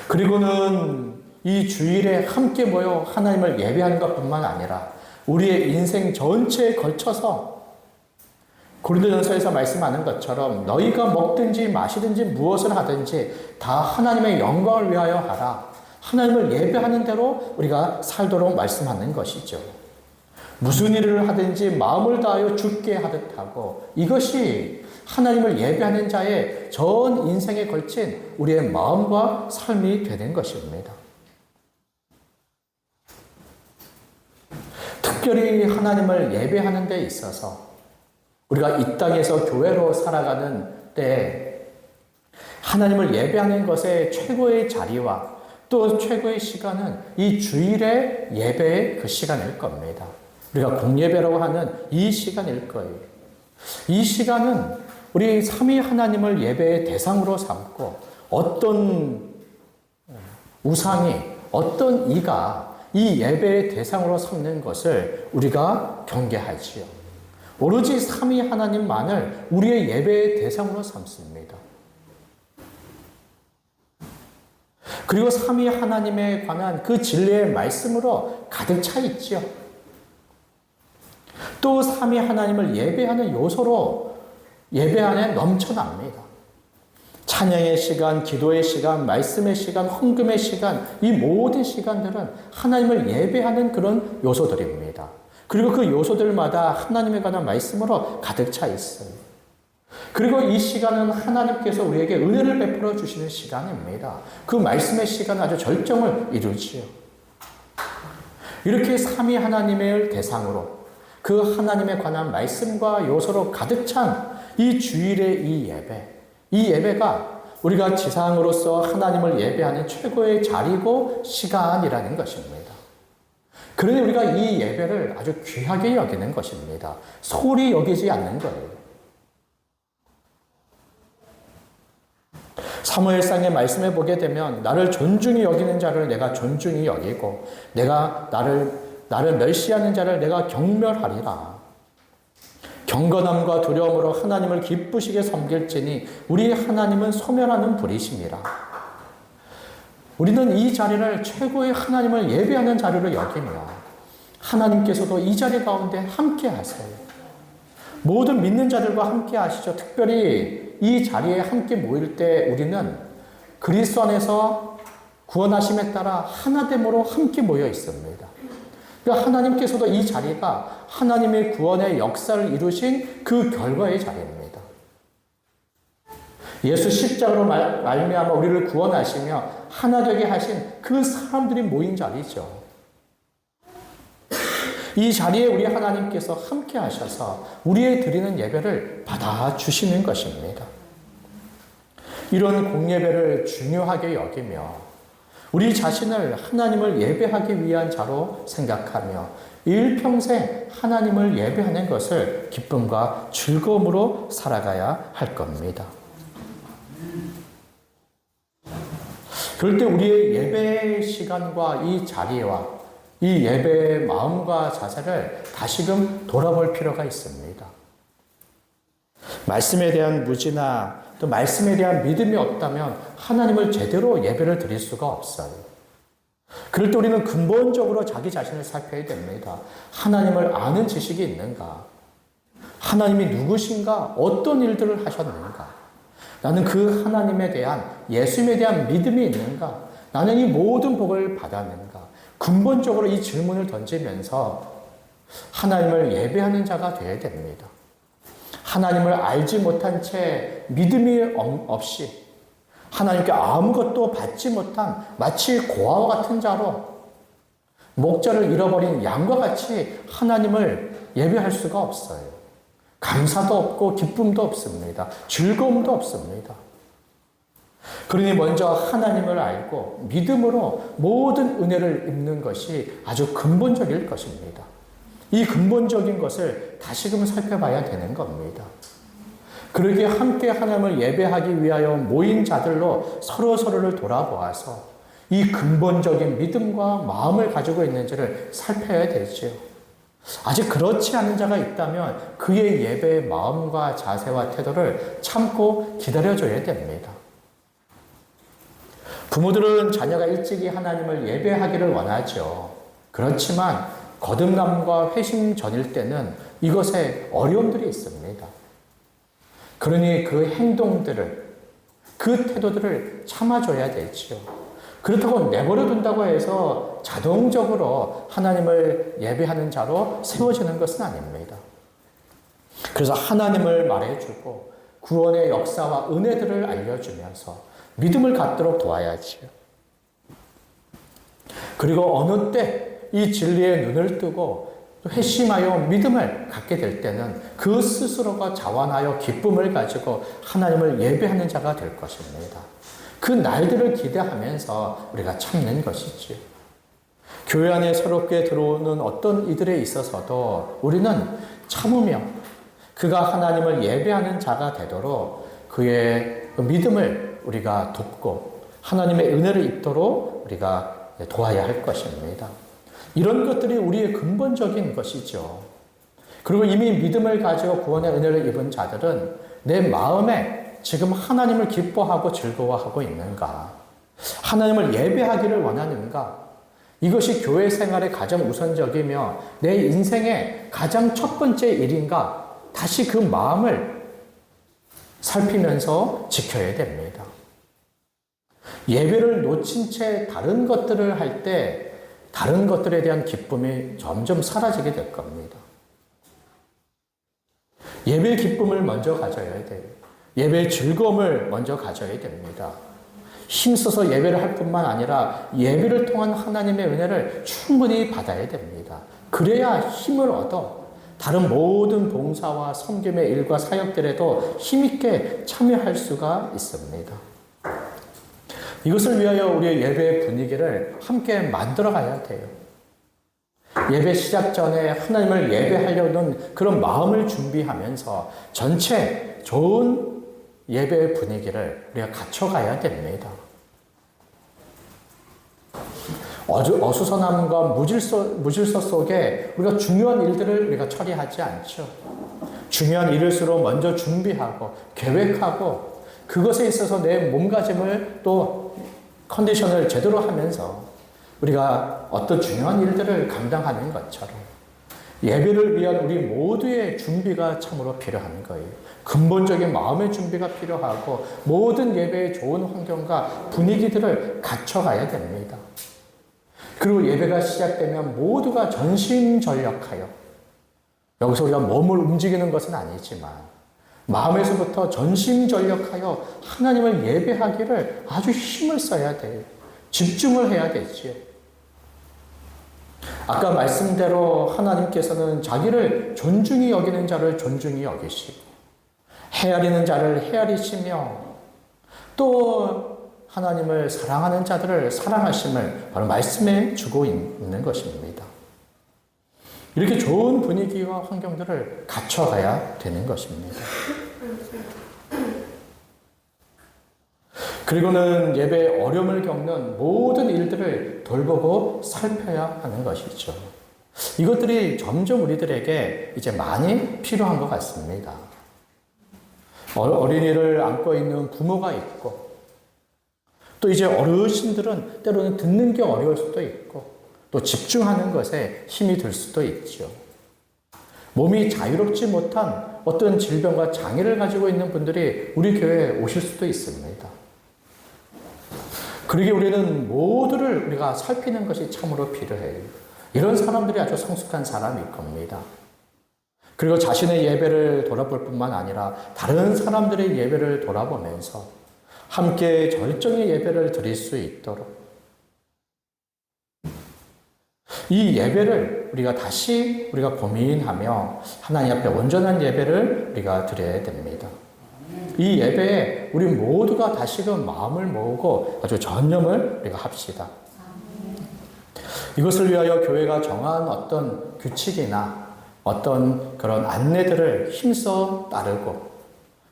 Speaker 2: 그리고는 이 주일에 함께 모여 하나님을 예배하는 것뿐만 아니라 우리의 인생 전체에 걸쳐서 고린도전서에서 말씀하는 것처럼 너희가 먹든지 마시든지 무엇을 하든지 다 하나님의 영광을 위하여 하라. 하나님을 예배하는 대로 우리가 살도록 말씀하는 것이죠. 무슨 일을 하든지 마음을 다하여 주께 하듯 하고 이것이 하나님을 예배하는 자의 전 인생에 걸친 우리의 마음과 삶이 되는 것입니다. 특별히 하나님을 예배하는 데 있어서 우리가 이 땅에서 교회로 살아가는 때 하나님을 예배하는 것의 최고의 자리와 또 최고의 시간은 이 주일의 예배의 그 시간일 겁니다. 우리가 공예배라고 하는 이 시간일 거예요. 이 시간은 우리 삼위 하나님을 예배의 대상으로 삼고 어떤 우상이 어떤 이가 이 예배의 대상으로 삼는 것을 우리가 경계하지요. 오로지 삼위 하나님만을 우리의 예배의 대상으로 삼습니다. 그리고 삼위 하나님에 관한 그 진리의 말씀으로 가득 차 있지요. 또 삼위 하나님을 예배하는 요소로 예배 안에 넘쳐납니다. 찬양의 시간, 기도의 시간, 말씀의 시간, 헌금의 시간, 이 모든 시간들은 하나님을 예배하는 그런 요소들입니다. 그리고 그 요소들마다 하나님에 관한 말씀으로 가득 차 있어요. 그리고 이 시간은 하나님께서 우리에게 은혜를 베풀어 주시는 시간입니다. 그 말씀의 시간은 아주 절정을 이루지요. 이렇게 삼위 하나님을 대상으로 그 하나님에 관한 말씀과 요소로 가득 찬 이 주일의 이 예배가 우리가 지상으로서 하나님을 예배하는 최고의 자리고 시간이라는 것입니다. 그러니 우리가 이 예배를 아주 귀하게 여기는 것입니다. 소홀히 여기지 않는 거예요. 사무엘상의 말씀에 보게 되면 나를 존중히 여기는 자를 내가 존중히 여기고 내가 나를 멸시하는 자를 내가 경멸하리라. 경건함과 두려움으로 하나님을 기쁘시게 섬길지니 우리 하나님은 소멸하는 분이심이라. 우리는 이 자리를 최고의 하나님을 예배하는 자리로 여기며 하나님께서도 이 자리 가운데 함께 하세요. 모든 믿는 자들과 함께 하시죠. 특별히 이 자리에 함께 모일 때 우리는 그리스도 안에서 구원하심에 따라 하나됨으로 함께 모여 있습니다. 그러니까 하나님께서도 이 자리가 하나님의 구원의 역사를 이루신 그 결과의 자리입니다. 예수 십자가로 말미암아 우리를 구원하시며 하나 되게 하신 그 사람들이 모인 자리죠. 이 자리에 우리 하나님께서 함께 하셔서 우리의 드리는 예배를 받아주시는 것입니다. 이런 공예배를 중요하게 여기며 우리 자신을 하나님을 예배하기 위한 자로 생각하며 일평생 하나님을 예배하는 것을 기쁨과 즐거움으로 살아가야 할 겁니다. 그럴 때 우리의 예배 시간과 이 자리와 이 예배의 마음과 자세를 다시금 돌아볼 필요가 있습니다. 말씀에 대한 무지나 또 말씀에 대한 믿음이 없다면 하나님을 제대로 예배를 드릴 수가 없어요. 그럴 때 우리는 근본적으로 자기 자신을 살펴야 됩니다. 하나님을 아는 지식이 있는가? 하나님이 누구신가? 어떤 일들을 하셨는가? 나는 그 하나님에 대한 예수님에 대한 믿음이 있는가? 나는 이 모든 복을 받았는가? 근본적으로 이 질문을 던지면서 하나님을 예배하는 자가 되어야 됩니다. 하나님을 알지 못한 채 믿음이 없이 하나님께 아무것도 받지 못한 마치 고아와 같은 자로 목자를 잃어버린 양과 같이 하나님을 예배할 수가 없어요. 감사도 없고 기쁨도 없습니다. 즐거움도 없습니다. 그러니 먼저 하나님을 알고 믿음으로 모든 은혜를 입는 것이 아주 근본적일 것입니다. 이 근본적인 것을 다시금 살펴봐야 되는 겁니다. 그러기에 함께 하나님을 예배하기 위하여 모인 자들로 서로서로를 돌아보아서 이 근본적인 믿음과 마음을 가지고 있는지를 살펴야 되지요. 아직 그렇지 않은 자가 있다면 그의 예배의 마음과 자세와 태도를 참고 기다려줘야 됩니다. 부모들은 자녀가 일찍이 하나님을 예배하기를 원하죠. 그렇지만 거듭남과 회심 전일 때는 이것에 어려움들이 있습니다. 그러니 그 행동들을, 그 태도들을 참아줘야 되지요. 그렇다고 내버려 둔다고 해서 자동적으로 하나님을 예배하는 자로 세워지는 것은 아닙니다. 그래서 하나님을 말해주고 구원의 역사와 은혜들을 알려주면서 믿음을 갖도록 도와야지요. 그리고 어느 때 이 진리에 눈을 뜨고 회심하여 믿음을 갖게 될 때는 그 스스로가 자원하여 기쁨을 가지고 하나님을 예배하는 자가 될 것입니다. 그 날들을 기대하면서 우리가 참는 것이지요. 교회 안에 새롭게 들어오는 어떤 이들에 있어서도 우리는 참으며 그가 하나님을 예배하는 자가 되도록 그의 믿음을 우리가 돕고 하나님의 은혜를 입도록 우리가 도와야 할 것입니다. 이런 것들이 우리의 근본적인 것이죠. 그리고 이미 믿음을 가지고 구원의 은혜를 입은 자들은 내 마음에 지금 하나님을 기뻐하고 즐거워하고 있는가? 하나님을 예배하기를 원하는가? 이것이 교회 생활의 가장 우선적이며 내 인생의 가장 첫 번째 일인가? 다시 그 마음을 살피면서 지켜야 됩니다. 예배를 놓친 채 다른 것들을 할 때 다른 것들에 대한 기쁨이 점점 사라지게 될 겁니다. 예배의 기쁨을 먼저 가져야 돼요. 예배의 즐거움을 먼저 가져야 됩니다. 힘써서 예배를 할 뿐만 아니라 예배를 통한 하나님의 은혜를 충분히 받아야 됩니다. 그래야 힘을 얻어 다른 모든 봉사와 섬김의 일과 사역들에도 힘있게 참여할 수가 있습니다. 이것을 위하여 우리의 예배의 분위기를 함께 만들어 가야 돼요. 예배 시작 전에 하나님을 예배하려는 그런 마음을 준비하면서 전체 좋은 예배의 분위기를 우리가 갖춰가야 됩니다. 어수선함과 무질서 속에 우리가 중요한 일들을 우리가 처리하지 않죠. 중요한 일일수록 먼저 준비하고 계획하고 그것에 있어서 내 몸가짐을 또 컨디션을 제대로 하면서 우리가 어떤 중요한 일들을 감당하는 것처럼 예배를 위한 우리 모두의 준비가 참으로 필요한 거예요. 근본적인 마음의 준비가 필요하고 모든 예배의 좋은 환경과 분위기들을 갖춰가야 됩니다. 그리고 예배가 시작되면 모두가 전심전력하여 여기서 우리가 몸을 움직이는 것은 아니지만 마음에서부터 전심전력하여 하나님을 예배하기를 아주 힘을 써야 돼요. 집중을 해야 되지요. 아까 말씀대로 하나님께서는 자기를 존중히 여기는 자를 존중히 여기시고 헤아리는 자를 헤아리시며 또 하나님을 사랑하는 자들을 사랑하심을 바로 말씀해 주고 있는 것입니다. 이렇게 좋은 분위기와 환경들을 갖춰가야 되는 것입니다. 그리고는 예배에 어려움을 겪는 모든 일들을 돌보고 살펴야 하는 것이죠. 이것들이 점점 우리들에게 이제 많이 필요한 것 같습니다. 어린이를 안고 있는 부모가 있고, 또 이제 어르신들은 때로는 듣는 게 어려울 수도 있고, 또 집중하는 것에 힘이 들 수도 있죠. 몸이 자유롭지 못한 어떤 질병과 장애를 가지고 있는 분들이 우리 교회에 오실 수도 있습니다. 그러기에 우리는 모두를 우리가 살피는 것이 참으로 필요해요. 이런 사람들이 아주 성숙한 사람일 겁니다. 그리고 자신의 예배를 돌아볼 뿐만 아니라 다른 사람들의 예배를 돌아보면서 함께 절정의 예배를 드릴 수 있도록 이 예배를 우리가 고민하며 하나님 앞에 온전한 예배를 우리가 드려야 됩니다. 이 예배에 우리 모두가 다시금 마음을 모으고 아주 전념을 우리가 합시다. 이것을 위하여 교회가 정한 어떤 규칙이나 어떤 그런 안내들을 힘써 따르고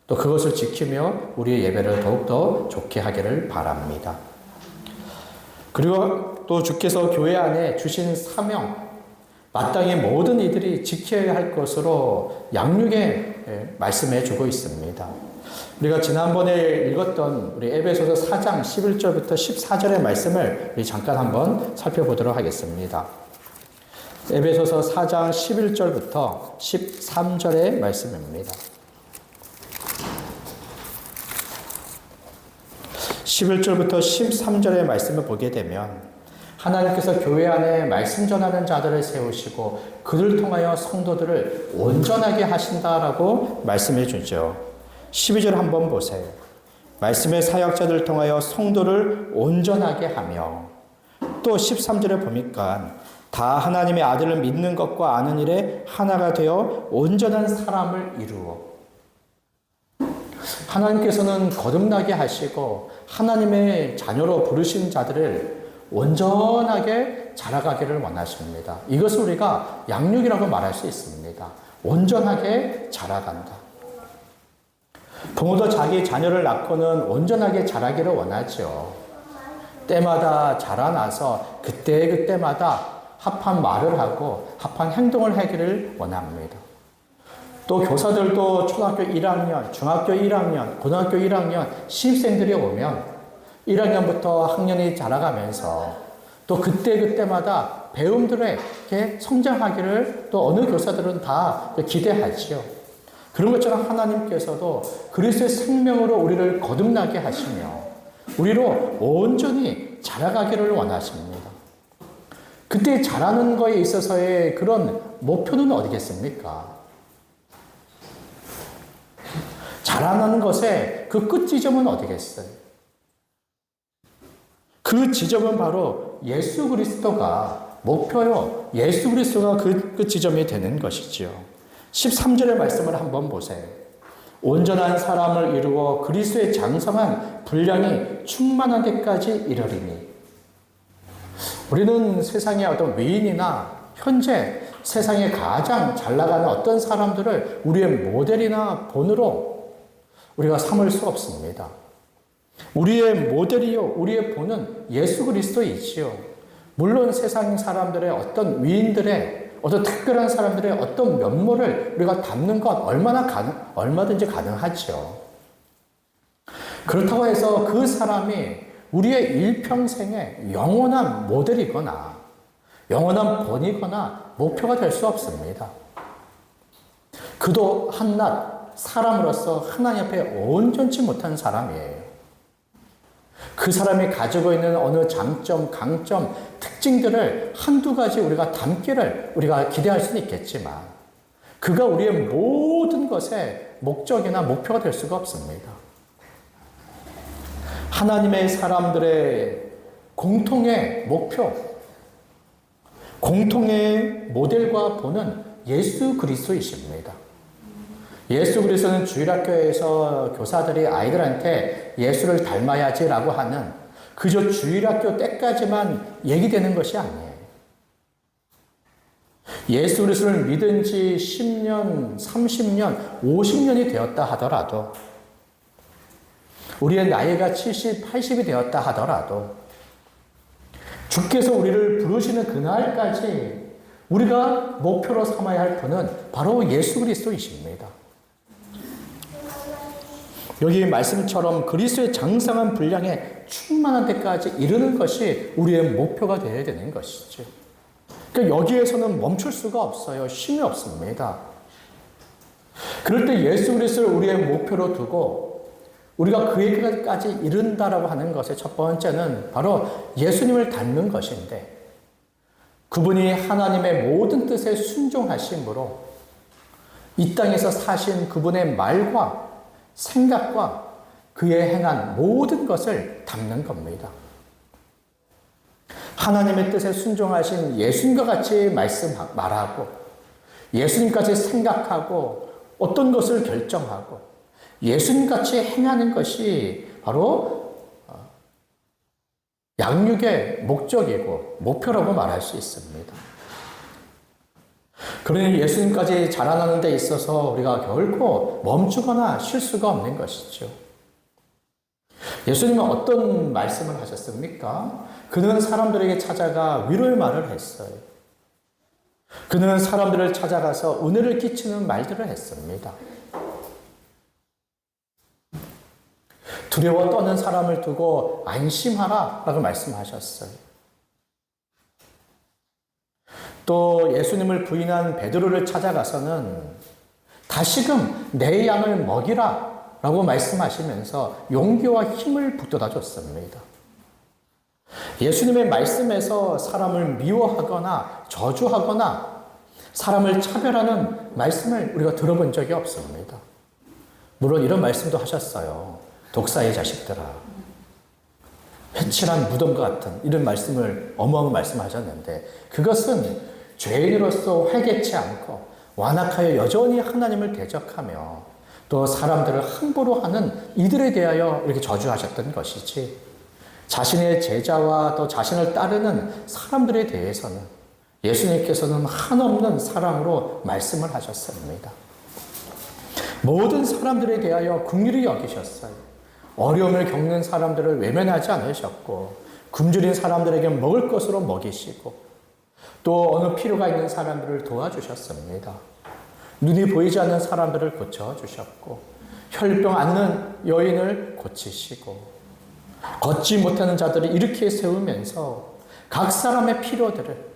Speaker 2: 또 그것을 지키며 우리의 예배를 더욱더 좋게 하기를 바랍니다. 그리고 또 주께서 교회 안에 주신 사명, 마땅히 모든 이들이 지켜야 할 것으로 양육에 말씀해 주고 있습니다. 우리가 지난번에 읽었던 우리 에베소서 4장 11절부터 14절의 말씀을 우리 잠깐 한번 살펴보도록 하겠습니다. 에베소서 4장 11절부터 13절의 말씀입니다. 11절부터 13절의 말씀을 보게 되면 하나님께서 교회 안에 말씀 전하는 자들을 세우시고 그를 통하여 성도들을 온전하게 하신다라고 말씀해 주죠. 12절 한번 보세요. 말씀의 사역자들을 통하여 성도를 온전하게 하며 또 13절에 보니까 다 하나님의 아들을 믿는 것과 아는 일에 하나가 되어 온전한 사람을 이루어 하나님께서는 거듭나게 하시고 하나님의 자녀로 부르신 자들을 온전하게 자라가기를 원하십니다. 이것을 우리가 양육이라고 말할 수 있습니다. 온전하게 자라간다. 부모도 자기 자녀를 낳고는 온전하게 자라기를 원하죠. 때마다 자라나서 그때마다 합한 말을 하고 합한 행동을 하기를 원합니다. 또 교사들도 초등학교 1학년, 중학교 1학년, 고등학교 1학년 신입생들이 오면 1학년부터 학년이 자라가면서 또 그때마다 배움들에게 성장하기를 또 어느 교사들은 다 기대하지요. 그런 것처럼 하나님께서도 그리스도의 생명으로 우리를 거듭나게 하시며 우리로 온전히 자라가기를 원하십니다. 그때 자라는 거에 있어서의 그런 목표는 어디겠습니까? 자라나는 것의 그 끝 지점은 어디겠어요? 그 지점은 바로 예수 그리스도가 목표요. 예수 그리스도가 그 끝 지점이 되는 것이죠. 13절의 말씀을 한번 보세요. 온전한 사람을 이루어 그리스도의 장성한 분량이 충만한 데까지 이르리니. 우리는 세상의 어떤 위인이나 현재 세상에 가장 잘 나가는 어떤 사람들을 우리의 모델이나 본으로 우리가 삼을 수 없습니다. 우리의 모델이요, 우리의 본은 예수 그리스도이지요. 물론 세상 사람들의 어떤 위인들의 어떤 특별한 사람들의 어떤 면모를 우리가 담는 것 얼마든지 가능하죠. 그렇다고 해서 그 사람이 우리의 일평생의 영원한 모델이거나 영원한 본이거나 목표가 될 수 없습니다. 그도 한낱 사람으로서 하나님 앞에 온전치 못한 사람이에요. 그 사람이 가지고 있는 어느 장점, 강점, 특징들을 한두 가지 우리가 담기를 우리가 기대할 수는 있겠지만 그가 우리의 모든 것의 목적이나 목표가 될 수가 없습니다. 하나님의 사람들의 공통의 목표, 공통의 모델과 보는 예수 그리스도이십니다. 예수 그리스도는 주일학교에서 교사들이 아이들한테 예수를 닮아야지라고 하는 그저 주일학교 때까지만 얘기되는 것이 아니에요. 예수 그리스도를 믿은 지 10년, 30년, 50년이 되었다 하더라도 우리의 나이가 70, 80이 되었다 하더라도 주께서 우리를 부르시는 그날까지 우리가 목표로 삼아야 할 분은 바로 예수 그리스도이십니다. 여기 말씀처럼 그리스도의 장성한 분량에 충만한 데까지 이르는 것이 우리의 목표가 되어야 되는 것이죠. 그러니까 여기에서는 멈출 수가 없어요. 쉼이 없습니다. 그럴 때 예수 그리스도를 우리의 목표로 두고 우리가 그에게까지 이른다라고 하는 것의 첫 번째는 바로 예수님을 닮는 것인데 그분이 하나님의 모든 뜻에 순종하심으로 이 땅에서 사신 그분의 말과 생각과 그의 행한 모든 것을 담는 겁니다. 하나님의 뜻에 순종하신 예수님과 같이 말하고 예수님같이 생각하고 어떤 것을 결정하고 예수님같이 행하는 것이 바로 양육의 목적이고 목표라고 말할 수 있습니다. 그러니 예수님까지 자라나는 데 있어서 우리가 결코 멈추거나 쉴 수가 없는 것이죠. 예수님은 어떤 말씀을 하셨습니까? 그는 사람들에게 찾아가 위로의 말을 했어요. 그는 사람들을 찾아가서 은혜를 끼치는 말들을 했습니다. 두려워 떠는 사람을 두고 안심하라 라고 말씀하셨어요. 또 예수님을 부인한 베드로를 찾아가서는 다시금 내 양을 먹이라 라고 말씀하시면서 용기와 힘을 북돋아 줬습니다. 예수님의 말씀에서 사람을 미워하거나 저주하거나 사람을 차별하는 말씀을 우리가 들어본 적이 없습니다. 물론 이런 말씀도 하셨어요. 독사의 자식들아. 회칠한 무덤과 같은 이런 말씀을 어마어마한 말씀하셨는데 그것은 죄인으로서 회개치 않고 완악하여 여전히 하나님을 대적하며 또 사람들을 함부로 하는 이들에 대하여 이렇게 저주하셨던 것이지 자신의 제자와 또 자신을 따르는 사람들에 대해서는 예수님께서는 한없는 사랑으로 말씀을 하셨습니다. 모든 사람들에 대하여 긍휼히 여기셨어요. 어려움을 겪는 사람들을 외면하지 않으셨고 굶주린 사람들에게 먹을 것으로 먹이시고 또 어느 필요가 있는 사람들을 도와주셨습니다. 눈이 보이지 않는 사람들을 고쳐주셨고 혈병 앓는 여인을 고치시고 걷지 못하는 자들을 일으켜 세우면서 각 사람의 필요들을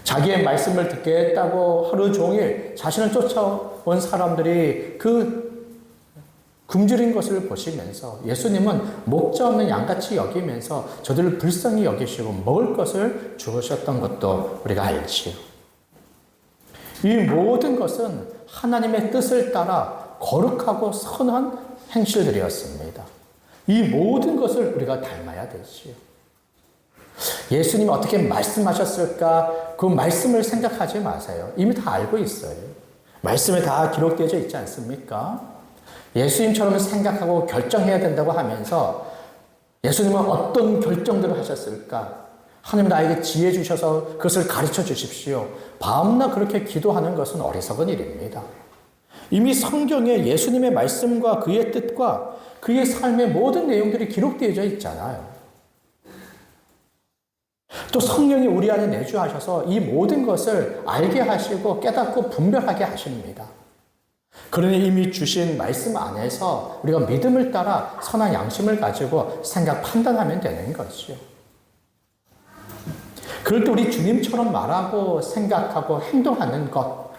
Speaker 2: 자기의 말씀을 듣겠다고 하루 종일 자신을 쫓아온 사람들이 그 굶주린 것을 보시면서 예수님은 목자 없는 양같이 여기면서 저들을 불쌍히 여기시고 먹을 것을 주셨던 것도 우리가 알지요. 이 모든 것은 하나님의 뜻을 따라 거룩하고 선한 행실들이었습니다. 이 모든 것을 우리가 닮아야 되지요. 예수님이 어떻게 말씀하셨을까? 그 말씀을 생각하지 마세요. 이미 다 알고 있어요. 말씀에 다 기록되어 있지 않습니까? 예수님처럼 생각하고 결정해야 된다고 하면서 예수님은 어떤 결정들을 하셨을까? 하나님 나에게 지혜 주셔서 그것을 가르쳐 주십시오. 밤낮 그렇게 기도하는 것은 어리석은 일입니다. 이미 성경에 예수님의 말씀과 그의 뜻과 그의 삶의 모든 내용들이 기록되어져 있잖아요. 또 성령이 우리 안에 내주하셔서 이 모든 것을 알게 하시고 깨닫고 분별하게 하십니다. 그러니 이미 주신 말씀 안에서 우리가 믿음을 따라 선한 양심을 가지고 생각, 판단하면 되는 것이죠. 그럴 때 우리 주님처럼 말하고 생각하고 행동하는 것,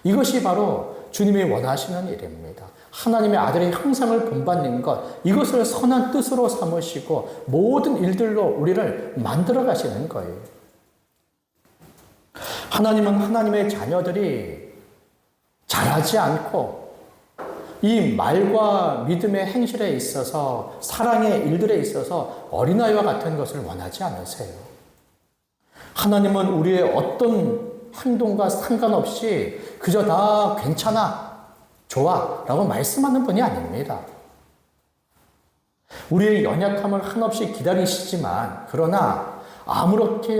Speaker 2: 이것이 바로 주님이 원하시는 일입니다. 하나님의 아들의 형상을 본받는 것, 이것을 선한 뜻으로 삼으시고 모든 일들로 우리를 만들어 가시는 거예요. 하나님은 하나님의 자녀들이 잘하지 않고 이 말과 믿음의 행실에 있어서 사랑의 일들에 있어서 어린아이와 같은 것을 원하지 않으세요. 하나님은 우리의 어떤 행동과 상관없이 그저 다 괜찮아, 좋아 라고 말씀하는 분이 아닙니다. 우리의 연약함을 한없이 기다리시지만 그러나 아무렇지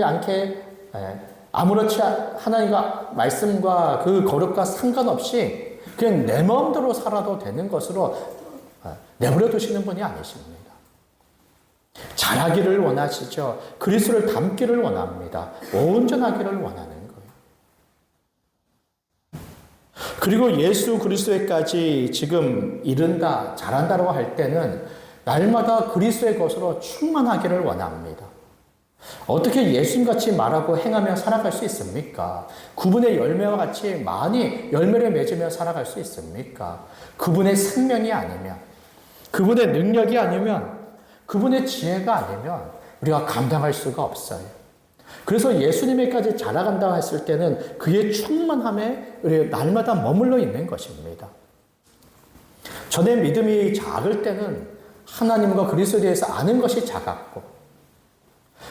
Speaker 2: 하나님과 말씀과 그 거룩과 상관없이 그냥 내 마음대로 살아도 되는 것으로 내버려 두시는 분이 아니십니다. 잘하기를 원하시죠. 그리스도를 닮기를 원합니다. 온전하기를 원하는 거예요. 그리고 예수 그리스도에까지 지금 이른다, 잘한다고 할 때는 날마다 그리스도의 것으로 충만하기를 원합니다. 어떻게 예수님같이 말하고 행하며 살아갈 수 있습니까? 그분의 열매와 같이 많이 열매를 맺으며 살아갈 수 있습니까? 그분의 생명이 아니면, 그분의 능력이 아니면, 그분의 지혜가 아니면 우리가 감당할 수가 없어요. 그래서 예수님에까지 자라간다고 했을 때는 그의 충만함에 우리 날마다 머물러 있는 것입니다. 전의 믿음이 작을 때는 하나님과 그리스도에 대해서 아는 것이 작았고,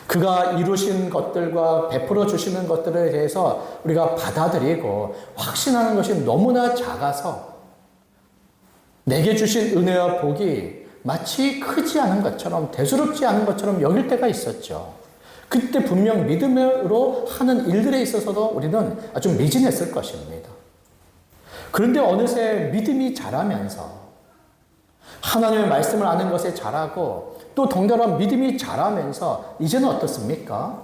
Speaker 2: 그가 이루신 것들과 베풀어 주시는 것들에 대해서 우리가 받아들이고 확신하는 것이 너무나 작아서 내게 주신 은혜와 복이 마치 크지 않은 것처럼 대수롭지 않은 것처럼 여길 때가 있었죠. 그때 분명 믿음으로 하는 일들에 있어서도 우리는 아주 미진했을 것입니다. 그런데 어느새 믿음이 자라면서 하나님의 말씀을 아는 것에 자라고 또 동달아 믿음이 자라면서 이제는 어떻습니까?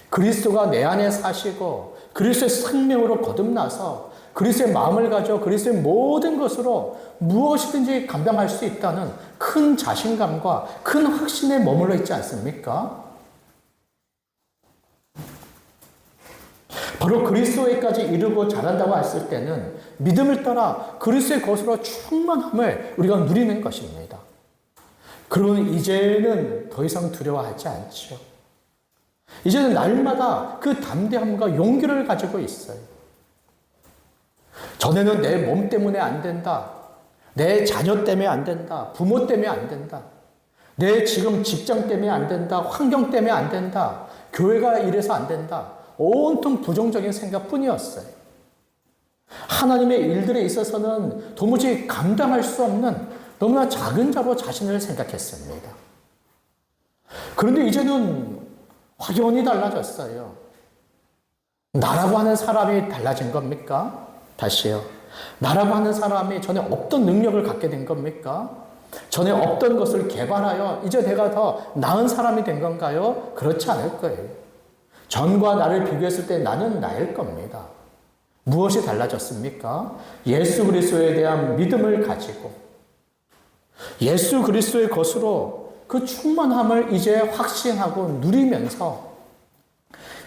Speaker 2: 그리스도가 내 안에 사시고 그리스도의 생명으로 거듭나서 그리스도의 마음을 가져 그리스도의 모든 것으로 무엇이든지 감당할 수 있다는 큰 자신감과 큰 확신에 머물러 있지 않습니까? 바로 그리스도에까지 이르고 자란다고 했을 때는 믿음을 따라 그리스도의 것으로 충만함을 우리가 누리는 것입니다. 그러면 이제는 더 이상 두려워하지 않죠. 이제는 날마다 그 담대함과 용기를 가지고 있어요. 전에는 내 몸 때문에 안 된다. 내 자녀 때문에 안 된다. 부모 때문에 안 된다. 내 지금 직장 때문에 안 된다. 환경 때문에 안 된다. 교회가 이래서 안 된다. 온통 부정적인 생각뿐이었어요. 하나님의 일들에 있어서는 도무지 감당할 수 없는 너무나 작은 자로 자신을 생각했습니다. 그런데 이제는 확연히 달라졌어요. 나라고 하는 사람이 달라진 겁니까? 다시요. 나라고 하는 사람이 전에 없던 능력을 갖게 된 겁니까? 전에 없던 것을 개발하여 이제 내가 더 나은 사람이 된 건가요? 그렇지 않을 거예요. 전과 나를 비교했을 때 나는 나일 겁니다. 무엇이 달라졌습니까? 예수 그리스도에 대한 믿음을 가지고 예수 그리스도의 것으로 그 충만함을 이제 확신하고 누리면서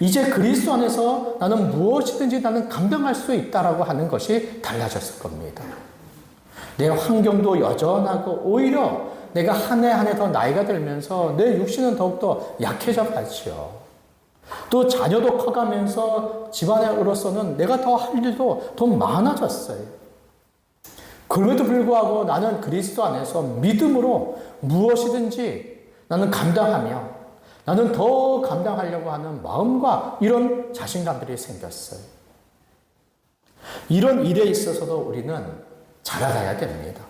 Speaker 2: 이제 그리스도 안에서 나는 무엇이든지 나는 감당할 수 있다라고 하는 것이 달라졌을 겁니다. 내 환경도 여전하고 오히려 내가 한 해 한 해 더 나이가 들면서 내 육신은 더욱더 약해져 가지요. 또 자녀도 커가면서 집안으로서는 내가 더 할 일도 더 많아졌어요. 그럼에도 불구하고 나는 그리스도 안에서 믿음으로 무엇이든지 나는 감당하며 나는 더 감당하려고 하는 마음과 이런 자신감들이 생겼어요. 이런 일에 있어서도 우리는 자라가야 됩니다.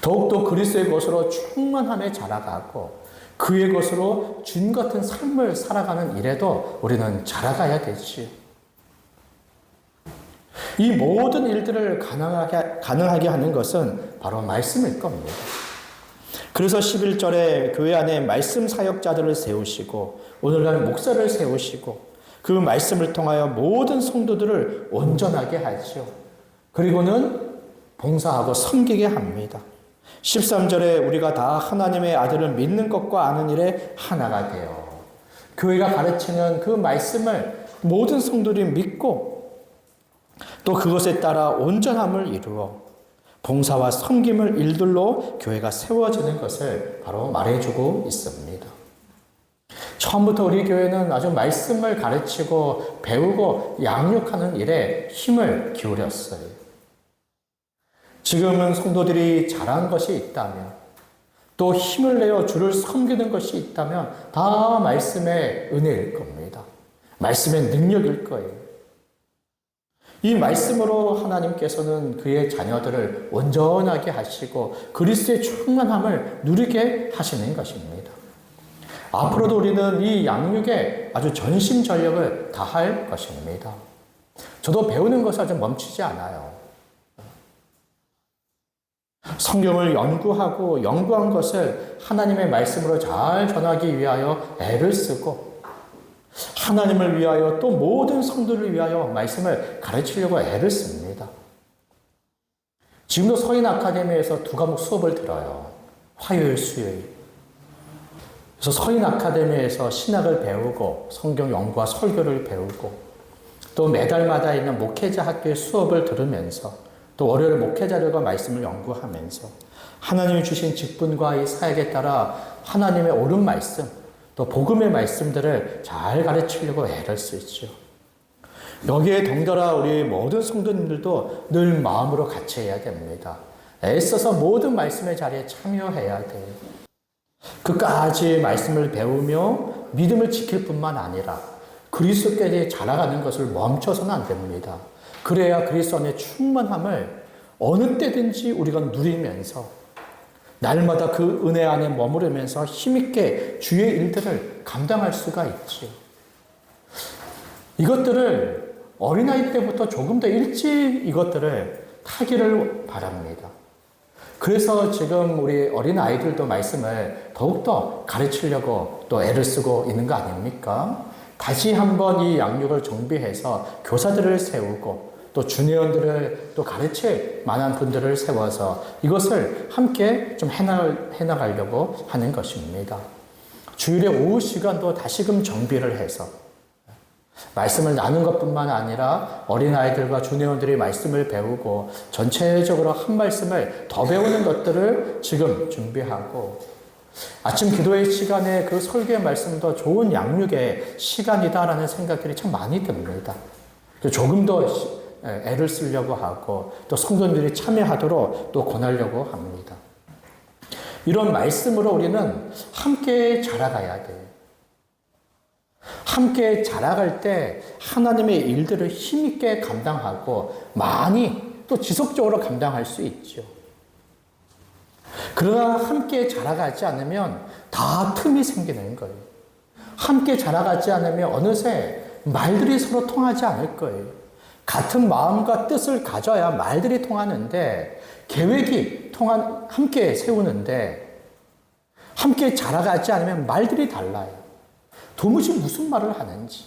Speaker 2: 더욱더 그리스도의 것으로 충만함에 자라가고 그의 것으로 주님 같은 삶을 살아가는 일에도 우리는 자라가야 되지요. 이 모든 일들을 가능하게 하는 것은 바로 말씀일 겁니다. 그래서 11절에 교회 안에 말씀 사역자들을 세우시고 오늘날 목사를 세우시고 그 말씀을 통하여 모든 성도들을 온전하게 하죠. 그리고는 봉사하고 섬기게 합니다. 13절에 우리가 다 하나님의 아들을 믿는 것과 아는 일에 하나가 되어 교회가 가르치는 그 말씀을 모든 성도들이 믿고 또 그것에 따라 온전함을 이루어 봉사와 섬김을 일들로 교회가 세워지는 것을 바로 말해주고 있습니다. 처음부터 우리 교회는 아주 말씀을 가르치고 배우고 양육하는 일에 힘을 기울였어요. 지금은 성도들이 잘한 것이 있다면, 또 힘을 내어 주를 섬기는 것이 있다면 다 말씀의 은혜일 겁니다. 말씀의 능력일 거예요. 이 말씀으로 하나님께서는 그의 자녀들을 온전하게 하시고 그리스도의 충만함을 누리게 하시는 것입니다. 앞으로도 우리는 이 양육에 아주 전심전력을 다할 것입니다. 저도 배우는 것을 아직 멈추지 않아요. 성경을 연구하고 연구한 것을 하나님의 말씀으로 잘 전하기 위하여 애를 쓰고, 하나님을 위하여 또 모든 성도를 위하여 말씀을 가르치려고 애를 씁니다. 지금도 서인 아카데미에서 2과목 수업을 들어요. 화요일, 수요일. 그래서 서인 아카데미에서 신학을 배우고 성경 연구와 설교를 배우고, 또 매달마다 있는 목회자 학교의 수업을 들으면서, 또 월요일 목회자들과 말씀을 연구하면서 하나님이 주신 직분과 이 사역에 따라 하나님의 옳은 말씀, 또 복음의 말씀들을 잘 가르치려고 애를 쓰죠. 여기에 덩달아 우리 모든 성도님들도 늘 마음으로 같이 해야 됩니다. 애써서 모든 말씀의 자리에 참여해야 돼요. 끝까지 말씀을 배우며 믿음을 지킬 뿐만 아니라 그리스도께 자라가는 것을 멈춰서는 안 됩니다. 그래야 그리스도 안의 충만함을 어느 때든지 우리가 누리면서 날마다 그 은혜 안에 머무르면서 힘있게 주의 일들을 감당할 수가 있지요. 이것들을 어린아이 때부터 조금 더 일찍 이것들을 타기를 바랍니다. 그래서 지금 우리 어린아이들도 말씀을 더욱더 가르치려고 또 애를 쓰고 있는 거 아닙니까? 다시 한번 이 양육을 정비해서 교사들을 세우고 또 주니어들을 또 가르칠 만한 분들을 세워서 이것을 함께 좀 해나가려고 하는 것입니다. 주일의 오후 시간도 다시금 정비를 해서 말씀을 나눈 것뿐만 아니라 어린아이들과 주니어들이 말씀을 배우고 전체적으로 한 말씀을 더 배우는 것들을 지금 준비하고, 아침 기도의 시간에 그 설교의 말씀도 좋은 양육의 시간이다라는 생각들이 참 많이 듭니다. 조금 더 애를 쓰려고 하고 또 성도님들이 참여하도록 또 권하려고 합니다. 이런 말씀으로 우리는 함께 자라가야 돼요. 함께 자라갈 때 하나님의 일들을 힘있게 감당하고 많이 또 지속적으로 감당할 수 있죠. 그러나 함께 자라가지 않으면 다 틈이 생기는 거예요. 함께 자라가지 않으면 어느새 말들이 서로 통하지 않을 거예요. 같은 마음과 뜻을 가져야 말들이 통하는데, 계획이 함께 세우는데 함께 자라가지 않으면 말들이 달라요. 도무지 무슨 말을 하는지.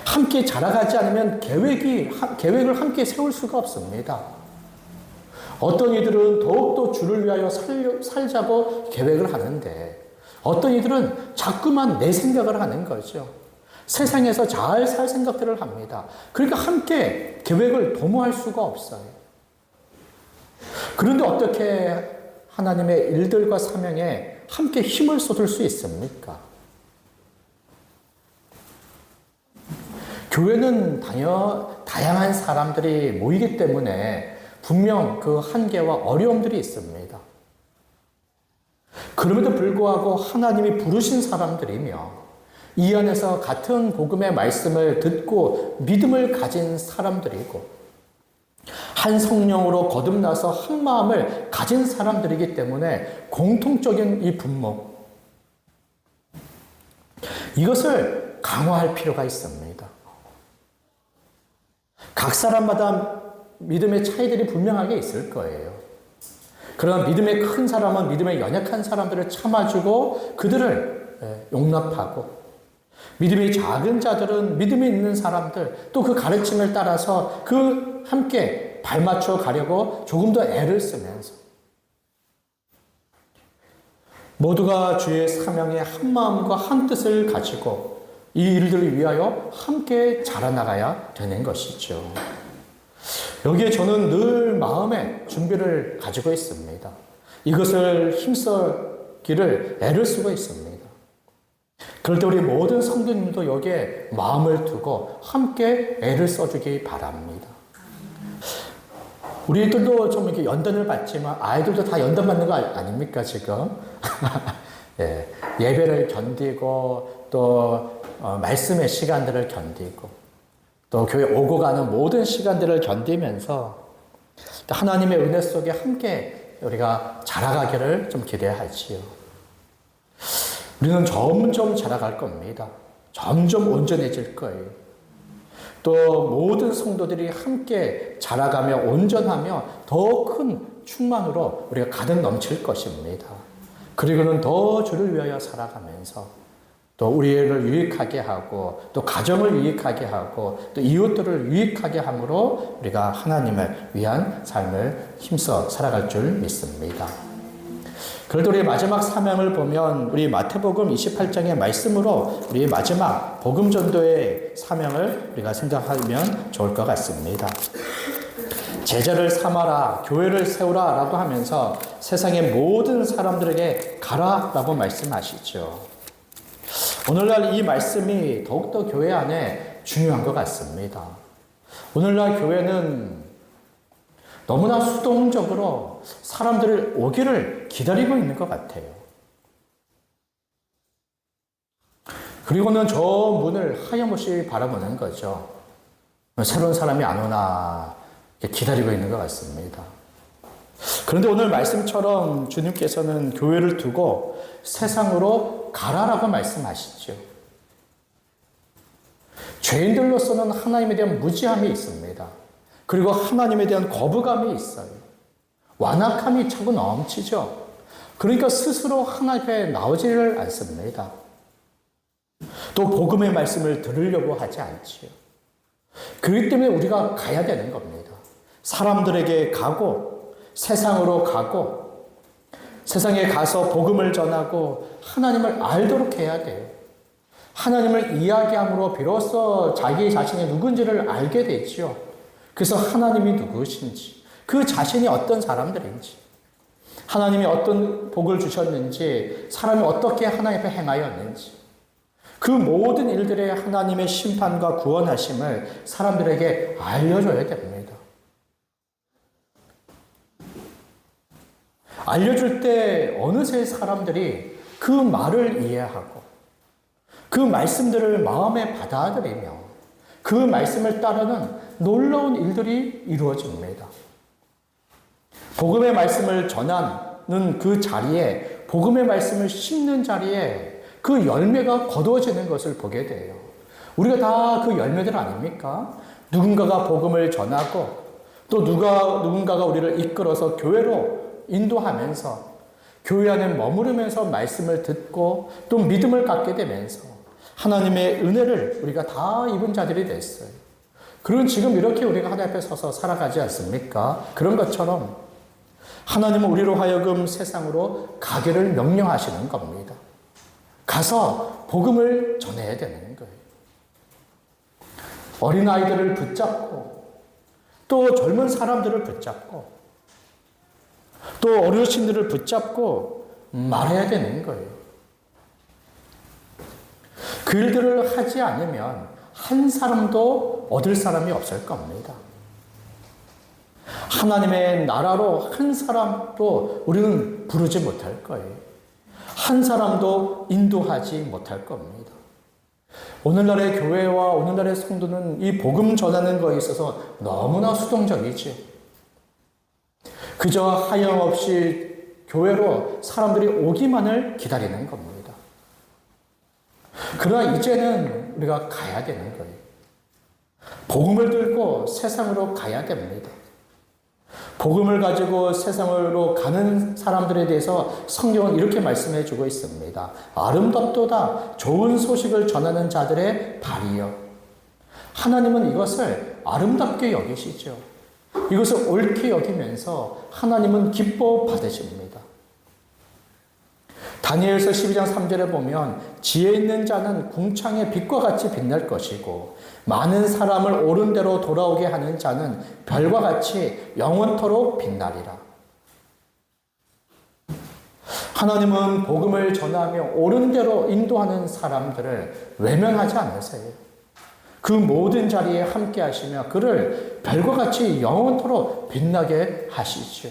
Speaker 2: 함께 자라가지 않으면 계획을 함께 세울 수가 없습니다. 어떤 이들은 더욱더 주를 위하여 살자고 계획을 하는데, 어떤 이들은 자꾸만 내 생각을 하는 거죠. 세상에서 잘 살 생각들을 합니다. 그러니까 함께 계획을 도모할 수가 없어요. 그런데 어떻게 하나님의 일들과 사명에 함께 힘을 쏟을 수 있습니까? 교회는 다양한 사람들이 모이기 때문에 분명 그 한계와 어려움들이 있습니다. 그럼에도 불구하고 하나님이 부르신 사람들이며 이 안에서 같은 복음의 말씀을 듣고 믿음을 가진 사람들이고 한 성령으로 거듭나서 한 마음을 가진 사람들이기 때문에 공통적인 이 분목, 이것을 강화할 필요가 있습니다. 각 사람마다 믿음의 차이들이 분명하게 있을 거예요. 그러나 믿음의 큰 사람은 믿음의 연약한 사람들을 참아주고 그들을 용납하고, 믿음이 작은 자들은 믿음이 있는 사람들, 또 그 가르침을 따라서 그 함께 발맞춰 가려고 조금 더 애를 쓰면서 모두가 주의 사명에 한 마음과 한 뜻을 가지고 이 일들을 위하여 함께 자라나가야 되는 것이죠. 여기에 저는 늘 마음의 준비를 가지고 있습니다. 이것을 힘쓰기를 애를 쓰고 있습니다. 그럴 때 우리 모든 성도님도 여기에 마음을 두고 함께 애를 써주기 바랍니다. 우리들도 좀 이렇게 연단을 받지만 아이들도 다 연단 받는 거 아닙니까, 지금? 예, 예배를 견디고 또 말씀의 시간들을 견디고 또 교회 오고 가는 모든 시간들을 견디면서 하나님의 은혜 속에 함께 우리가 자라가기를 좀 기대하지요. 우리는 점점 자라갈 겁니다. 점점 온전해질 거예요. 또 모든 성도들이 함께 자라가며 온전하며 더 큰 충만으로 우리가 가득 넘칠 것입니다. 그리고는 더 주를 위하여 살아가면서 또 우리를 유익하게 하고 또 가정을 유익하게 하고 또 이웃들을 유익하게 함으로 우리가 하나님을 위한 삶을 힘써 살아갈 줄 믿습니다. 그래도 우리 마지막 사명을 보면 우리 마태복음 28장의 말씀으로 우리 마지막 복음 전도의 사명을 우리가 생각하면 좋을 것 같습니다. 제자를 삼아라, 교회를 세우라 라고 하면서 세상의 모든 사람들에게 가라 라고 말씀하시죠. 오늘날 이 말씀이 더욱더 교회 안에 중요한 것 같습니다. 오늘날 교회는 너무나 수동적으로 사람들을 오기를 기다리고 있는 것 같아요. 그리고는 저 문을 하염없이 바라보는 거죠. 새로운 사람이 안 오나 기다리고 있는 것 같습니다. 그런데 오늘 말씀처럼 주님께서는 교회를 두고 세상으로 가라라고 말씀하시죠. 죄인들로서는 하나님에 대한 무지함이 있습니다. 그리고 하나님에 대한 거부감이 있어요. 완악함이 차고 넘치죠. 그러니까 스스로 하나님 앞에 나오지를 않습니다. 또 복음의 말씀을 들으려고 하지 않지요. 그렇기 때문에 우리가 가야 되는 겁니다. 사람들에게 가고 세상으로 가고 세상에 가서 복음을 전하고 하나님을 알도록 해야 돼요. 하나님을 이야기함으로 비로소 자기 자신이 누군지를 알게 되지요. 그래서 하나님이 누구신지, 그 자신이 어떤 사람들인지, 하나님이 어떤 복을 주셨는지, 사람이 어떻게 하나님 앞에 행하였는지, 그 모든 일들의 하나님의 심판과 구원하심을 사람들에게 알려줘야 됩니다. 알려줄 때 어느새 사람들이 그 말을 이해하고 그 말씀들을 마음에 받아들이며 그 말씀을 따르는 놀라운 일들이 이루어집니다. 복음의 말씀을 전하는 그 자리에, 복음의 말씀을 심는 자리에 그 열매가 거두어지는 것을 보게 돼요. 우리가 다 그 열매들 아닙니까? 누군가가 복음을 전하고 또 누군가가 우리를 이끌어서 교회로 인도하면서 교회 안에 머무르면서 말씀을 듣고 또 믿음을 갖게 되면서 하나님의 은혜를 우리가 다 입은 자들이 됐어요. 그리고 지금 이렇게 우리가 하나님 앞에 서서 살아가지 않습니까? 그런 것처럼 하나님은 우리로 하여금 세상으로 가기를 명령하시는 겁니다. 가서 복음을 전해야 되는 거예요. 어린아이들을 붙잡고 또 젊은 사람들을 붙잡고 또 어르신들을 붙잡고 말해야 되는 거예요. 그 일들을 하지 않으면 한 사람도 얻을 사람이 없을 겁니다. 하나님의 나라로 한 사람도 우리는 부르지 못할 거예요. 한 사람도 인도하지 못할 겁니다. 오늘날의 교회와 오늘날의 성도는 이 복음 전하는 것에 있어서 너무나 수동적이지. 그저 하염없이 교회로 사람들이 오기만을 기다리는 겁니다. 그러나 이제는 우리가 가야 되는 거예요. 복음을 들고 세상으로 가야 됩니다. 복음을 가지고 세상으로 가는 사람들에 대해서 성경은 이렇게 말씀해 주고 있습니다. 아름답도다 좋은 소식을 전하는 자들의 발이요. 하나님은 이것을 아름답게 여기시죠. 이것을 옳게 여기면서 하나님은 기뻐 받으십니다. 다니엘서 12장 3절에 보면 지혜 있는 자는 궁창의 빛과 같이 빛날 것이고 많은 사람을 옳은 대로 돌아오게 하는 자는 별과 같이 영원토록 빛나리라. 하나님은 복음을 전하며 옳은 대로 인도하는 사람들을 외면하지 않으세요. 그 모든 자리에 함께 하시며 그를 별과 같이 영원토록 빛나게 하시죠.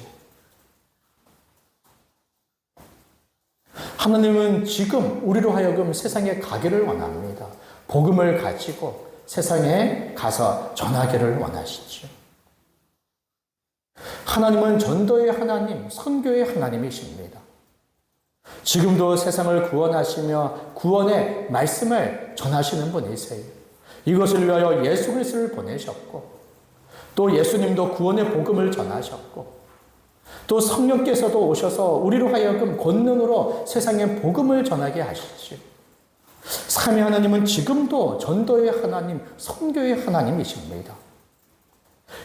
Speaker 2: 하나님은 지금 우리로 하여금 세상에 가기를 원합니다. 복음을 가지고 세상에 가서 전하기를 원하시죠. 하나님은 전도의 하나님, 선교의 하나님이십니다. 지금도 세상을 구원하시며 구원의 말씀을 전하시는 분이세요. 이것을 위하여 예수 그리스도를 보내셨고 또 예수님도 구원의 복음을 전하셨고 또 성령께서도 오셔서 우리로 하여금 권능으로 세상에 복음을 전하게 하시죠. 삼위 하나님은 지금도 전도의 하나님, 선교의 하나님이십니다.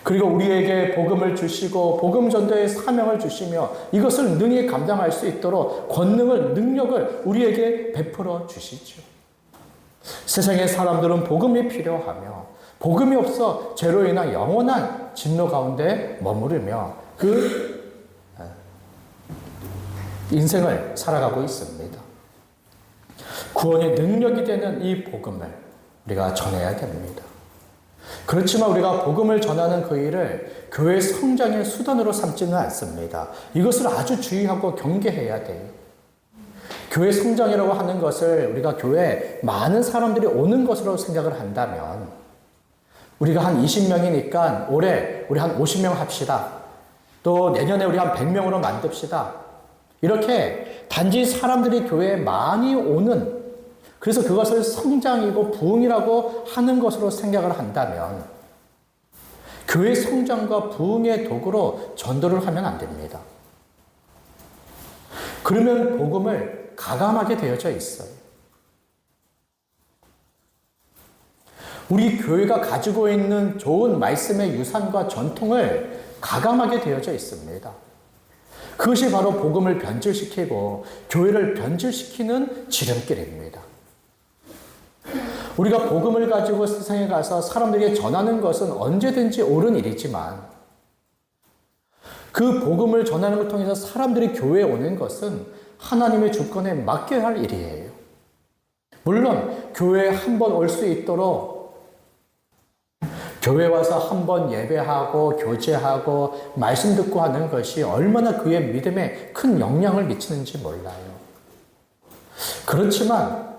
Speaker 2: 그리고 우리에게 복음을 주시고 복음 전도의 사명을 주시며 이것을 능히 감당할 수 있도록 권능을, 능력을 우리에게 베풀어 주시죠. 세상의 사람들은 복음이 필요하며 복음이 없어 죄로 인한 영원한 진노 가운데 머무르며 그 인생을 살아가고 있습니다. 구원의 능력이 되는 이 복음을 우리가 전해야 됩니다. 그렇지만 우리가 복음을 전하는 그 일을 교회 성장의 수단으로 삼지는 않습니다. 이것을 아주 주의하고 경계해야 돼요. 교회 성장이라고 하는 것을 우리가 교회에 많은 사람들이 오는 것으로 생각을 한다면 우리가 한 20명이니까 올해 우리 한 50명 합시다. 또 내년에 우리 한 100명으로 만듭시다. 이렇게 단지 사람들이 교회에 많이 오는, 그래서 그것을 성장이고 부흥이라고 하는 것으로 생각을 한다면 교회 성장과 부흥의 도구로 전도를 하면 안 됩니다. 그러면 복음을 가감하게 되어져 있어요. 우리 교회가 가지고 있는 좋은 말씀의 유산과 전통을 가감하게 되어져 있습니다. 그것이 바로 복음을 변질시키고 교회를 변질시키는 지름길입니다. 우리가 복음을 가지고 세상에 가서 사람들에게 전하는 것은 언제든지 옳은 일이지만 그 복음을 전하는 것을 통해서 사람들이 교회에 오는 것은 하나님의 주권에 맡겨야 할 일이에요. 물론 교회에 한 번 올 수 있도록 교회 와서 한번 예배하고 교제하고 말씀 듣고 하는 것이 얼마나 그의 믿음에 큰 영향을 미치는지 몰라요. 그렇지만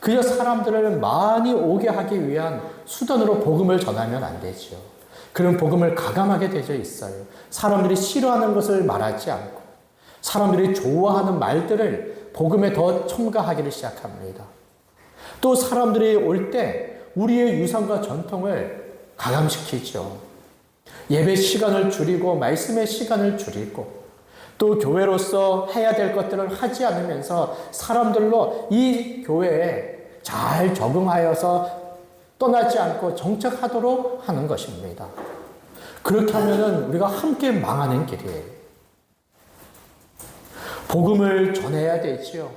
Speaker 2: 그저 사람들을 많이 오게 하기 위한 수단으로 복음을 전하면 안 되죠. 그런 복음을 가감하게 되어 있어요. 사람들이 싫어하는 것을 말하지 않고 사람들이 좋아하는 말들을 복음에 더 첨가하기를 시작합니다. 또 사람들이 올 때 우리의 유산과 전통을 가감시키죠. 예배 시간을 줄이고 말씀의 시간을 줄이고 또 교회로서 해야 될 것들을 하지 않으면서 사람들로 이 교회에 잘 적응하여서 떠나지 않고 정착하도록 하는 것입니다. 그렇게 하면은 우리가 함께 망하는 길이에요. 복음을 전해야 되지요.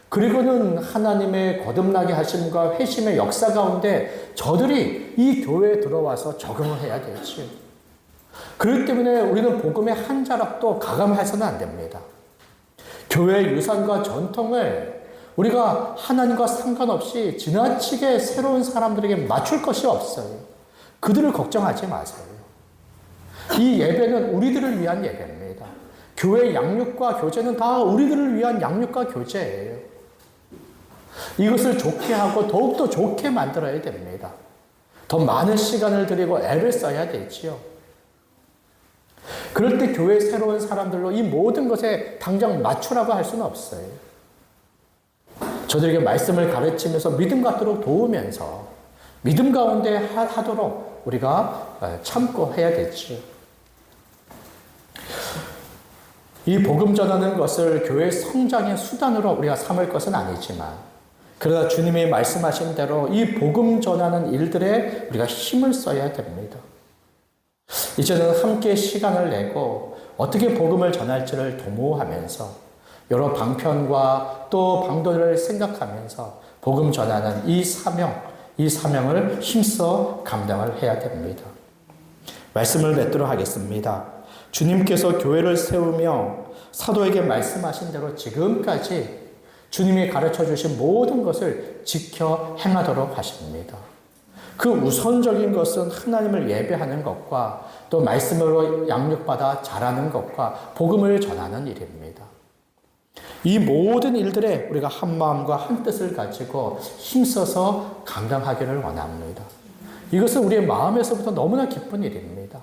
Speaker 2: 그리고는 하나님의 거듭나게 하심과 회심의 역사 가운데 저들이 이 교회에 들어와서 적응을 해야 되지요. 그렇기 때문에 우리는 복음의 한 자락도 가감해서는 안 됩니다. 교회의 유산과 전통을 우리가 하나님과 상관없이 지나치게 새로운 사람들에게 맞출 것이 없어요. 그들을 걱정하지 마세요. 이 예배는 우리들을 위한 예배입니다. 교회 양육과 교제는 다 우리들을 위한 양육과 교제예요. 이것을 좋게 하고 더욱더 좋게 만들어야 됩니다. 더 많은 시간을 들이고 애를 써야 되지요. 그럴 때 교회의 새로운 사람들로 이 모든 것에 당장 맞추라고 할 수는 없어요. 저들에게 말씀을 가르치면서 믿음 갖도록 도우면서 믿음 가운데 하도록 우리가 참고 해야 되지요. 이 복음 전하는 것을 교회 성장의 수단으로 우리가 삼을 것은 아니지만 그러나 주님이 말씀하신 대로 이 복음 전하는 일들에 우리가 힘을 써야 됩니다. 이제는 함께 시간을 내고 어떻게 복음을 전할지를 도모하면서 여러 방편과 또 방도를 생각하면서 복음 전하는 이 사명을 힘써 감당을 해야 됩니다. 말씀을 맺도록 하겠습니다. 주님께서 교회를 세우며 사도에게 말씀하신 대로 지금까지 주님이 가르쳐 주신 모든 것을 지켜 행하도록 하십니다. 그 우선적인 것은 하나님을 예배하는 것과 또 말씀으로 양육받아 자라는 것과 복음을 전하는 일입니다. 이 모든 일들에 우리가 한 마음과 한 뜻을 가지고 힘써서 감당하기를 원합니다. 이것은 우리의 마음에서부터 너무나 기쁜 일입니다.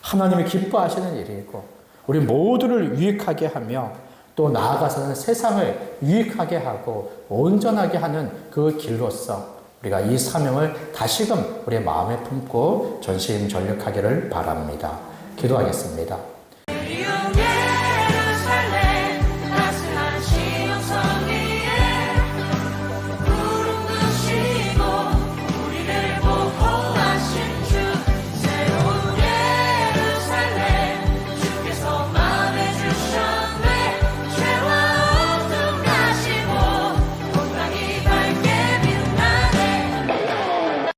Speaker 2: 하나님이 기뻐하시는 일이고 우리 모두를 유익하게 하며 또 나아가서는 세상을 유익하게 하고 온전하게 하는 그 길로서 우리가 이 사명을 다시금 우리의 마음에 품고 전심전력하기를 바랍니다. 기도하겠습니다.